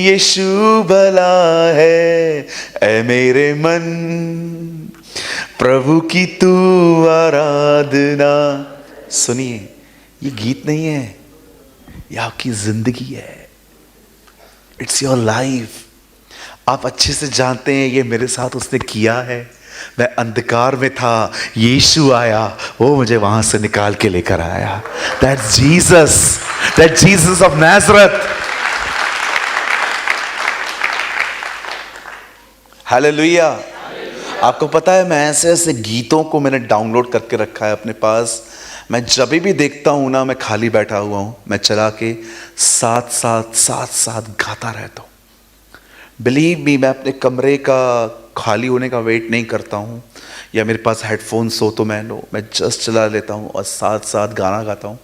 यीशु भला है। ऐ मेरे मन प्रभु की तू आराधना। सुनिए, ये गीत नहीं है, ये आपकी जिंदगी है। It's your life. आप अच्छे से जानते हैं ये मेरे साथ उसने किया है। मैं अंधकार में था, यीशु आया, वो मुझे वहां से निकाल के लेकर आया। That's Jesus, that Jesus of Nazareth. Hallelujah. आपको पता है, मैं ऐसे ऐसे गीतों को मैंने डाउनलोड करके रखा है अपने पास। मैं जब भी देखता हूं ना, मैं खाली बैठा हुआ हूं, मैं चला के साथ साथ गाता रहता हूं। बिलीव मी, मैं अपने कमरे का खाली होने का वेट नहीं करता हूँ, या मेरे पास हेडफोन्स हो तो मैं जस्ट चला लेता हूँ और साथ साथ गाना गाता हूँ।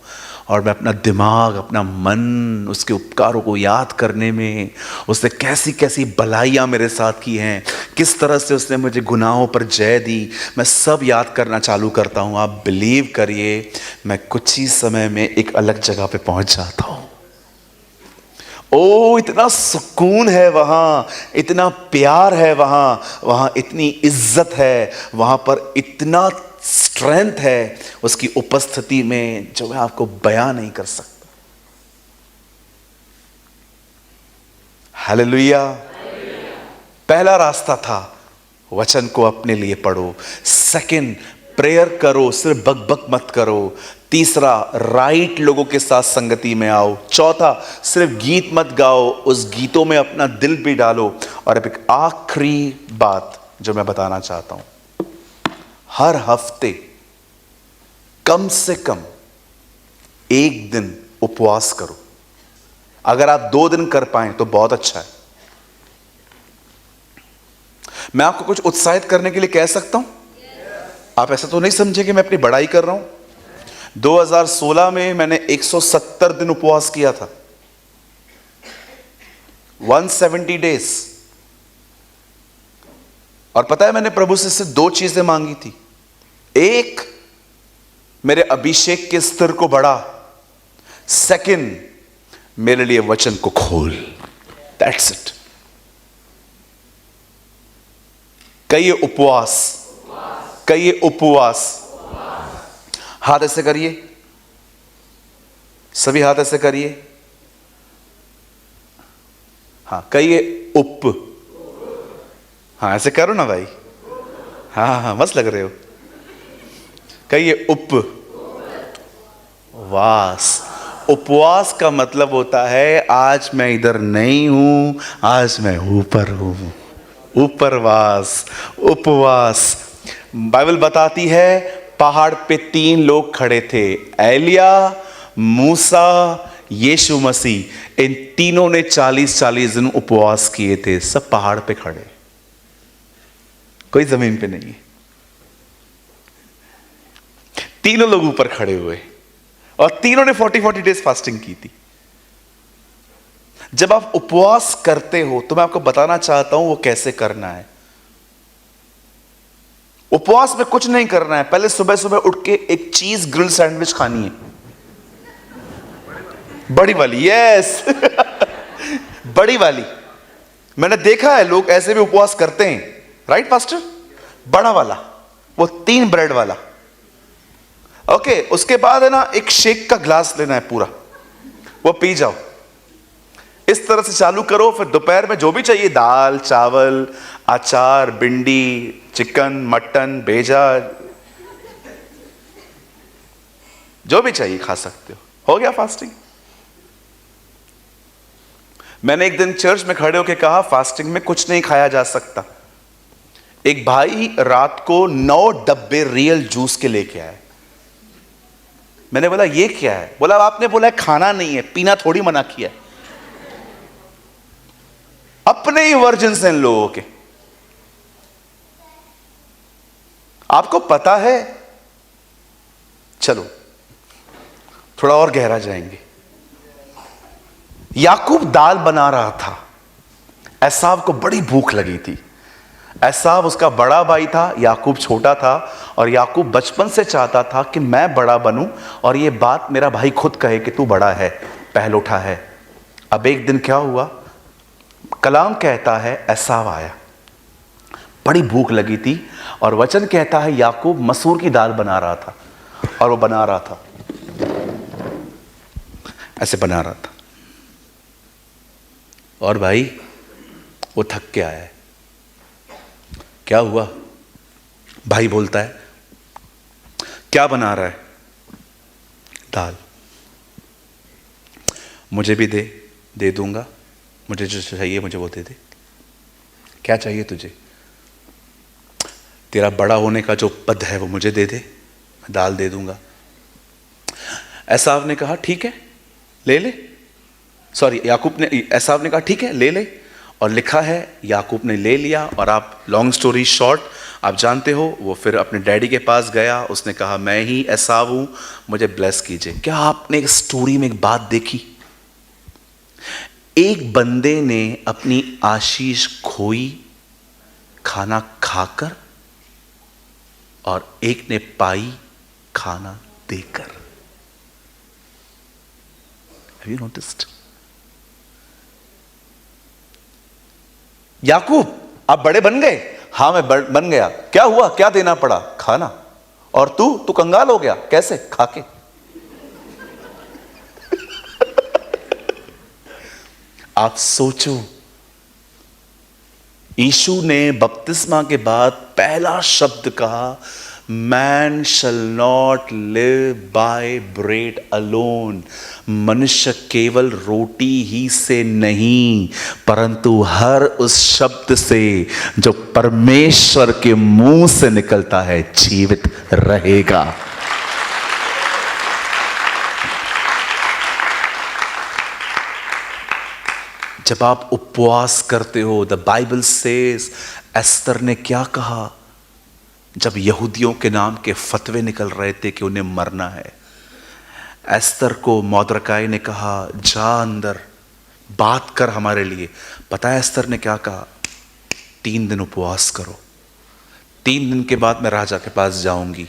और मैं अपना दिमाग, अपना मन उसके उपकारों को याद करने में, उसने कैसी कैसी भलाइयाँ मेरे साथ की हैं, किस तरह से उसने मुझे गुनाहों पर जय दी, मैं सब याद करना चालू करता हूँ। आप बिलीव करिए, मैं कुछ ही समय में एक अलग जगह पे पहुँच जाता हूँ। ओ, इतना सुकून है वहाँ, इतना प्यार है वहाँ, वहाँ इतनी इज्जत है, वहाँ पर इतना स्ट्रेंथ है उसकी उपस्थिति में, जो मैं आपको बयां नहीं कर सकता। हालेलुया। पहला रास्ता था, वचन को अपने लिए पढ़ो। सेकंड, प्रेयर करो, सिर्फ बकबक मत करो। तीसरा, राइट लोगों के साथ संगति में आओ। चौथा, सिर्फ गीत मत गाओ, उस गीतों में अपना दिल भी डालो। और अब एक आखिरी बात जो मैं बताना चाहता हूं, हर हफ्ते कम से कम एक दिन उपवास करो। अगर आप 2 दिन कर पाए तो बहुत अच्छा है। मैं आपको कुछ उत्साहित करने के लिए कह सकता हूं। आप ऐसा तो नहीं समझे कि मैं अपनी बड़ाई कर रहा हूं। 2016 में मैंने 170 दिन उपवास किया था, 170 डेज। और पता है, मैंने प्रभु से सिर्फ 2 चीजें मांगी थी। एक, मेरे अभिषेक के स्तर को बढ़ा। सेकंड, मेरे लिए वचन को खोल। That's it. कहिए उपवास, कहिए उपवास। हाथ ऐसे करिए, सभी हाथ ऐसे करिए। हाँ, कहिए उप। हाँ, ऐसे करो ना भाई। हाँ हाँ, मस्त लग रहे हो। कहिए उपवास। उपवास का मतलब होता है, आज मैं इधर नहीं हूं, आज मैं ऊपर हूं। उपरवास, उपवास। बाइबल बताती है, पहाड़ पे 3 लोग खड़े थे, एलिया, मूसा, यीशु मसीह। इन तीनों ने 40-40 दिन उपवास किए थे। सब पहाड़ पे खड़े, कोई जमीन पे नहीं। तीनों लोग ऊपर खड़े हुए, और तीनों ने 40-40 डेज फास्टिंग की थी। जब आप उपवास करते हो तो मैं आपको बताना चाहता हूं वो कैसे करना है। उपवास में कुछ नहीं करना है। पहले सुबह सुबह उठ के एक चीज ग्रिल सैंडविच खानी है, बड़ी वाली। यस बड़ी वाली। मैंने देखा है लोग ऐसे भी उपवास करते हैं, राइट पास्टर? बड़ा वाला, वो 3 ब्रेड वाला। ओके, उसके बाद है ना, एक शेक का ग्लास लेना है पूरा, वो पी जाओ। इस तरह से चालू करो। फिर दोपहर में जो भी चाहिए, दाल, चावल, अचार, भिंडी, चिकन, मटन, भेजा, जो भी चाहिए खा सकते हो गया फास्टिंग। मैंने एक दिन चर्च में खड़े होकर कहा, फास्टिंग में कुछ नहीं खाया जा सकता। एक भाई रात को 9 डब्बे रियल जूस के लेके आए। मैंने बोला ये क्या है? बोला आपने बोला खाना नहीं है, पीना थोड़ी मना किया है। अपने ही वर्जन से इन लोगों के। आपको पता है, चलो थोड़ा और गहरा जाएंगे। याकूब दाल बना रहा था, एसाव को बड़ी भूख लगी थी। एसाव उसका बड़ा भाई था, याकूब छोटा था, और याकूब बचपन से चाहता था कि मैं बड़ा बनूं और ये बात मेरा भाई खुद कहे कि तू बड़ा है, पहल उठा है। अब एक दिन क्या हुआ, कलाम कहता है एसाव आया, बड़ी भूख लगी थी, और वचन कहता है याकूब मसूर की दाल बना रहा था, और वो बना रहा था, ऐसे बना रहा था, और भाई वो थक के आया है। क्या हुआ? भाई बोलता है क्या बना रहा है? दाल। मुझे भी दे दूंगा, मुझे जो चाहिए मुझे वो दे दे। क्या चाहिए तुझे? तेरा बड़ा होने का जो पद है वो मुझे दे दे, मैं दाल दे दूंगा। एसाव ने कहा ठीक है ले ले, सॉरी याकूब ने, एसाव ने कहा ठीक है ले ले, और लिखा है याकूब ने ले लिया। और आप लॉन्ग स्टोरी शॉर्ट आप जानते हो, वो फिर अपने डैडी के पास गया, उसने कहा मैं ही एसाव हूं, मुझे ब्लेस कीजिए। क्या आपने एक स्टोरी में एक बात देखी? एक बंदे ने अपनी आशीष खोई खाना खाकर, और एक ने पाई खाना देकर। Have you noticed? याकूब आप बड़े बन गए? हाँ मैं बन गया। क्या हुआ? क्या देना पड़ा? खाना। और तू कंगाल हो गया कैसे? खाके। आप सोचो, यीशु ने बपतिस्मा के बाद पहला शब्द कहा, man shall not live by bread alone. मनुष्य केवल रोटी ही से नहीं, परंतु हर उस शब्द से जो परमेश्वर के मुंह से निकलता है जीवित रहेगा। जब आप उपवास करते हो, द बाइबल सेज, एस्तर ने क्या कहा जब यहूदियों के नाम के फतवे निकल रहे थे कि उन्हें मरना है? एस्तर को मौद्रकाई ने कहा जा अंदर बात कर हमारे लिए। पता है एस्तर ने क्या कहा? 3 दिन उपवास करो, 3 दिन के बाद मैं राजा के पास जाऊंगी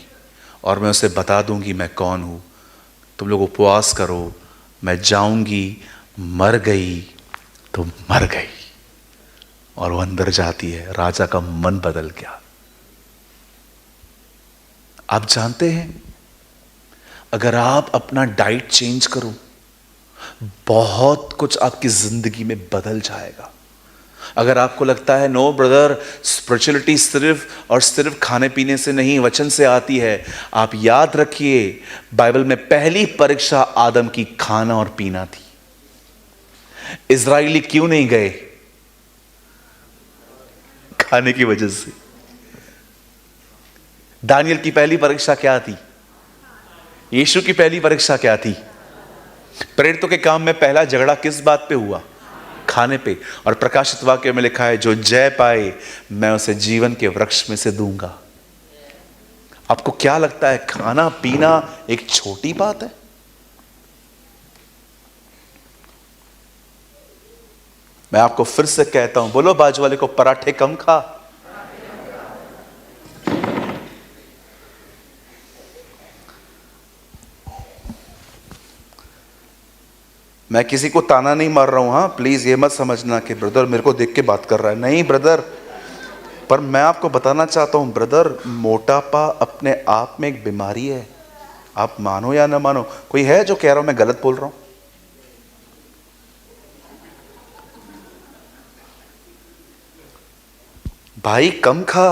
और मैं उसे बता दूंगी मैं कौन हूं। तुम लोग उपवास करो, मैं जाऊंगी। मर गई तो मर गई। और वो अंदर जाती है, राजा का मन बदल गया। आप जानते हैं, अगर आप अपना डाइट चेंज करो, बहुत कुछ आपकी जिंदगी में बदल जाएगा। अगर आपको लगता है नो ब्रदर, स्पिरिचुअलिटी सिर्फ और सिर्फ खाने पीने से नहीं, वचन से आती है, आप याद रखिए बाइबल में पहली परीक्षा आदम की खाना और पीना थी। इजरायली क्यों नहीं गए? खाने की वजह से। दानियल की पहली परीक्षा क्या थी? यीशु की पहली परीक्षा क्या थी? प्रेरितों के काम में पहला झगड़ा किस बात पे हुआ? खाने पे। और प्रकाशित वाक्य में लिखा है जो जय पाए मैं उसे जीवन के वृक्ष में से दूंगा। आपको क्या लगता है खाना पीना एक छोटी बात है? मैं आपको फिर से कहता हूं, बोलो बाजू वाले को, पराठे कम खा। मैं किसी को ताना नहीं मार रहा हूं, हाँ प्लीज ये मत समझना कि ब्रदर मेरे को देख के बात कर रहा है। नहीं ब्रदर, पर मैं आपको बताना चाहता हूं ब्रदर, मोटापा अपने आप में एक बीमारी है। आप मानो या ना मानो। कोई है जो कह रहा हूं मैं गलत बोल रहा हूं? भाई कम खा,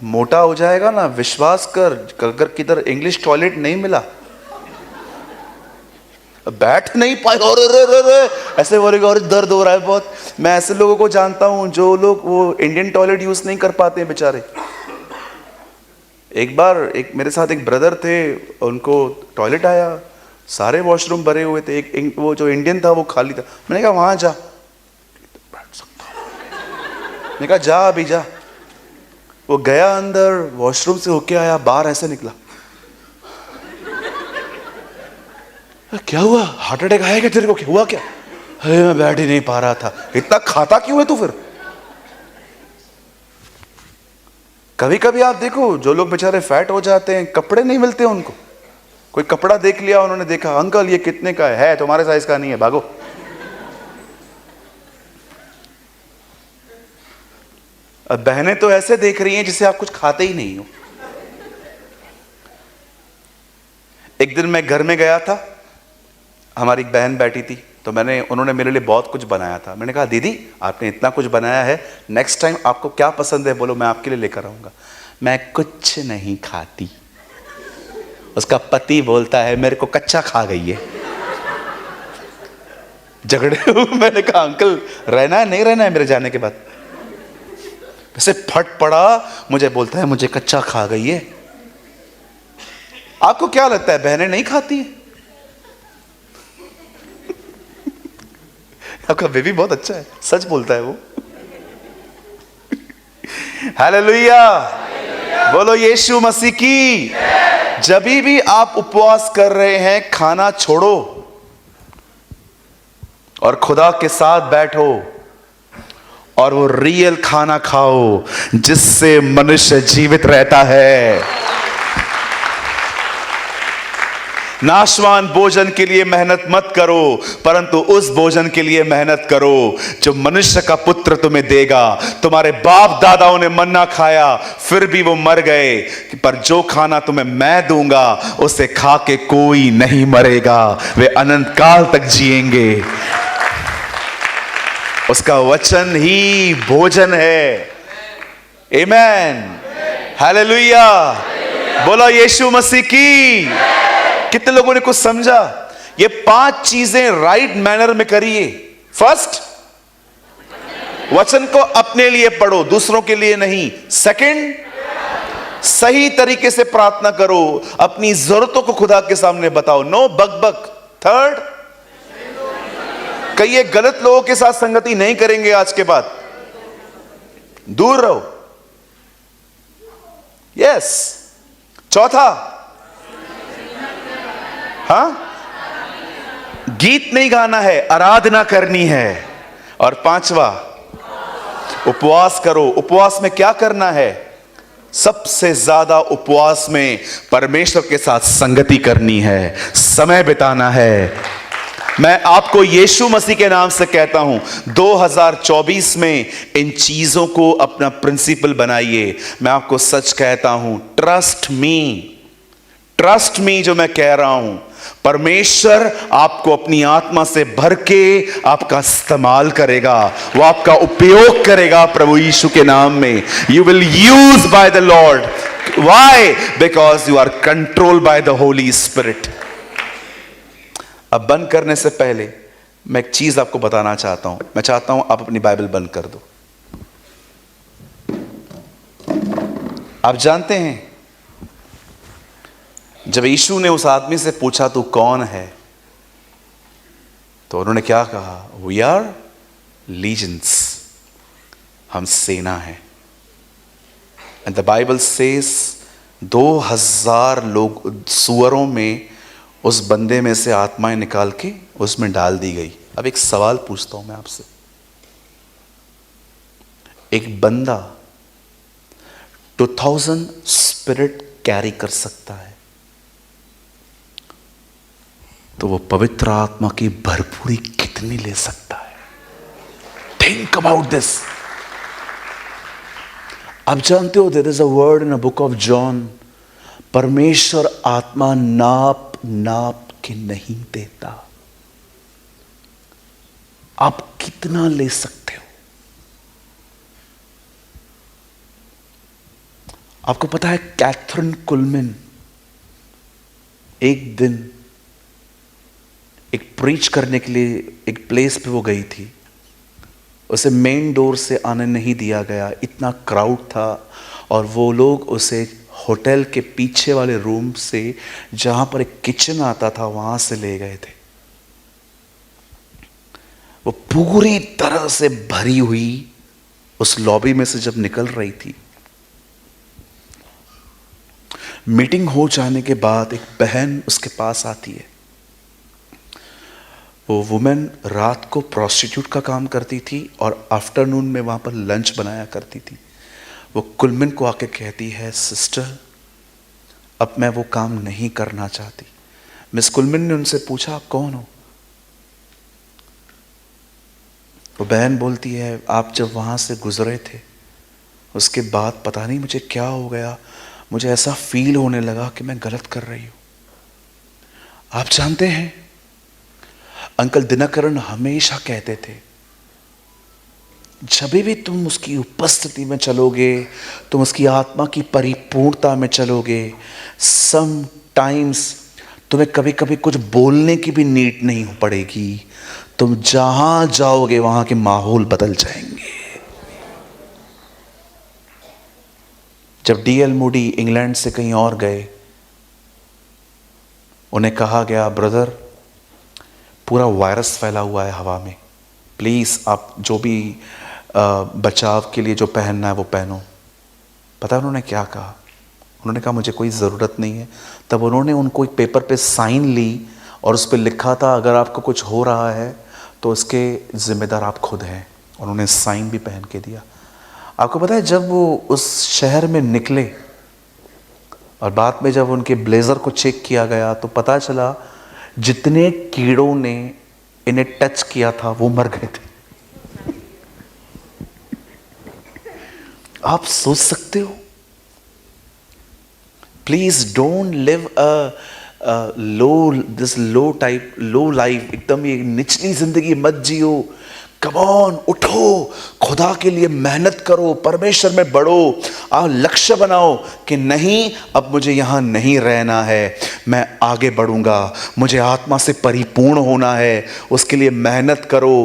मोटा हो जाएगा ना, विश्वास कर। अगर किधर इंग्लिश टॉयलेट नहीं मिला, बैठ नहीं पाए और ऐसे बोलेगा और दर्द हो रहा है बहुत। मैं ऐसे लोगों को जानता हूं जो लोग वो इंडियन टॉयलेट यूज नहीं कर पाते हैं बेचारे। एक बार मेरे साथ एक ब्रदर थे, उनको टॉयलेट आया, सारे वॉशरूम भरे हुए थे, एक वो जो इंडियन था वो खाली था। मैंने कहा वहां जा, मैंने कहा जा अभी जा। वो गया अंदर, वॉशरूम से होके आया, बाहर ऐसे निकला। क्या हुआ? हार्ट अटैक आया क्या तेरे को? क्या हुआ? क्या? अरे मैं बैठ ही नहीं पा रहा था। इतना खाता क्यों है तू फिर? कभी कभी आप देखो जो लोग बेचारे फैट हो जाते हैं, कपड़े नहीं मिलते उनको। कोई कपड़ा देख लिया, उन्होंने देखा अंकल ये कितने का है तुम्हारे साइज का नहीं है, भागो। अब बहनें तो ऐसे देख रही हैं जिसे आप कुछ खाते ही नहीं हो। एक दिन मैं घर में गया था, हमारी एक बहन बैठी थी, तो उन्होंने मेरे लिए बहुत कुछ बनाया था। मैंने कहा दीदी आपने इतना कुछ बनाया है, नेक्स्ट टाइम आपको क्या पसंद है बोलो, मैं आपके लिए लेकर आऊंगा। मैं कुछ नहीं खाती। उसका पति बोलता है मेरे को कच्चा खा गई है। झगड़े हुए। मैंने कहा अंकल रहना है नहीं रहना है मेरे जाने के बाद? वैसे फट पड़ा, मुझे बोलता है मुझे कच्चा खा गई है। आपको क्या लगता है बहनें नहीं खाती है? आपका बेबी बहुत अच्छा है, सच बोलता है वो। हालेलुया, बोलो यीशु मसीह की। जब भी आप उपवास कर रहे हैं, खाना छोड़ो और खुदा के साथ बैठो और वो रियल खाना खाओ जिससे मनुष्य जीवित रहता है। नाशवान भोजन के लिए मेहनत मत करो, परंतु उस भोजन के लिए मेहनत करो जो मनुष्य का पुत्र तुम्हें देगा। तुम्हारे बाप दादाओं ने मन्ना खाया, फिर भी वो मर गए, पर जो खाना तुम्हें मैं दूंगा उसे खा के कोई नहीं मरेगा, वे अनंत काल तक जिएंगे। उसका वचन ही भोजन है। आमेन, हालेलुया, बोलो यीशु मसीह की। कितने लोगों ने कुछ समझा? ये 5 चीजें राइट मैनर में करिए। फर्स्ट, वचन को अपने लिए पढ़ो, दूसरों के लिए नहीं। सेकंड, सही तरीके से प्रार्थना करो, अपनी जरूरतों को खुदा के सामने बताओ, नो बकबक। थर्ड, कई गलत लोगों के साथ संगति नहीं करेंगे आज के बाद, दूर रहो। यस। चौथा, गीत नहीं गाना है, आराधना करनी है। और 5वां, उपवास करो। उपवास में क्या करना है? सबसे ज्यादा उपवास में परमेश्वर के साथ संगति करनी है, समय बिताना है। मैं आपको यीशु मसीह के नाम से कहता हूं, 2024 में इन चीजों को अपना प्रिंसिपल बनाइए। मैं आपको सच कहता हूं, ट्रस्ट मी जो मैं कह रहा हूं, परमेश्वर आपको अपनी आत्मा से भर के आपका इस्तेमाल करेगा, वो आपका उपयोग करेगा प्रभु यीशु के नाम में। You will use by the Lord. Why? Because you are controlled by the Holy Spirit. अब बंद करने से पहले मैं एक चीज आपको बताना चाहता हूं। मैं चाहता हूं आप अपनी बाइबल बंद कर दो। आप जानते हैं, जब यीशु ने उस आदमी से पूछा तू कौन है, तो उन्होंने क्या कहा? वी आर लीजेंड्स, हम सेना है। एंड द बाइबल सेज 2000 लोग सुअरों में उस बंदे में से आत्माएं निकाल के उसमें डाल दी गई। अब एक सवाल पूछता हूं मैं आपसे, एक बंदा 2000 स्पिरिट कैरी कर सकता है, तो वो पवित्र आत्मा की भरपूरी कितनी ले सकता है? Think about this. आप जानते हो, there is a word in a book of John, परमेश्वर आत्मा नाप के नहीं देता। आप कितना ले सकते हो? आपको पता है, कैथरीन कुलमैन एक दिन एक प्रीच करने के लिए एक प्लेस पे वो गई थी। उसे मेन डोर से आने नहीं दिया गया, इतना क्राउड था, और वो लोग उसे होटल के पीछे वाले रूम से, जहां पर एक किचन आता था, वहां से ले गए थे। वो पूरी तरह से भरी हुई उस लॉबी में से जब निकल रही थी, मीटिंग हो जाने के बाद एक बहन उसके पास आती है। वो वुमेन रात को प्रोस्टिट्यूट का काम करती थी और आफ्टरनून में वहाँ पर लंच बनाया करती थी। वो कुलमैन को आके कहती है, सिस्टर अब मैं वो काम नहीं करना चाहती। मिस कुलमैन ने उनसे पूछा, आप कौन हो? वो बहन बोलती है, आप जब वहाँ से गुजरे थे उसके बाद पता नहीं मुझे क्या हो गया, मुझे ऐसा फील होने लगा कि मैं गलत कर रही हूं। आप जानते हैं, अंकल दिनकरण हमेशा कहते थे, जब भी तुम उसकी उपस्थिति में चलोगे, तुम उसकी आत्मा की परिपूर्णता में चलोगे, सम टाइम्स तुम्हें कभी कभी कुछ बोलने की भी नीड नहीं पड़ेगी। तुम जहां जाओगे वहां के माहौल बदल जाएंगे। जब डीएल मूडी इंग्लैंड से कहीं और गए, उन्हें कहा गया, ब्रदर पूरा वायरस फैला हुआ है हवा में, प्लीज़ आप जो भी बचाव के लिए जो पहनना है वो पहनो। पता है उन्होंने क्या कहा? उन्होंने कहा मुझे कोई ज़रूरत नहीं है। तब उन्होंने उनको एक पेपर पे साइन ली और उस पर लिखा था, अगर आपको कुछ हो रहा है तो इसके ज़िम्मेदार आप खुद हैं। उन्होंने साइन भी पहन के दिया। आपको पता है, जब वो उस शहर में निकले और बाद में जब उनके ब्लेज़र को चेक किया गया तो पता चला जितने कीड़ों ने इन्हें टच किया था वो मर गए थे। आप सोच सकते हो? Please don't live a low life, एकदम ये निचली जिंदगी मत जियो। कम ऑन, उठो, खुदा के लिए मेहनत करो, परमेश्वर में बढ़ो। आप लक्ष्य बनाओ कि नहीं, अब मुझे यहां नहीं रहना है, मैं आगे बढ़ूंगा, मुझे आत्मा से परिपूर्ण होना है, उसके लिए मेहनत करो।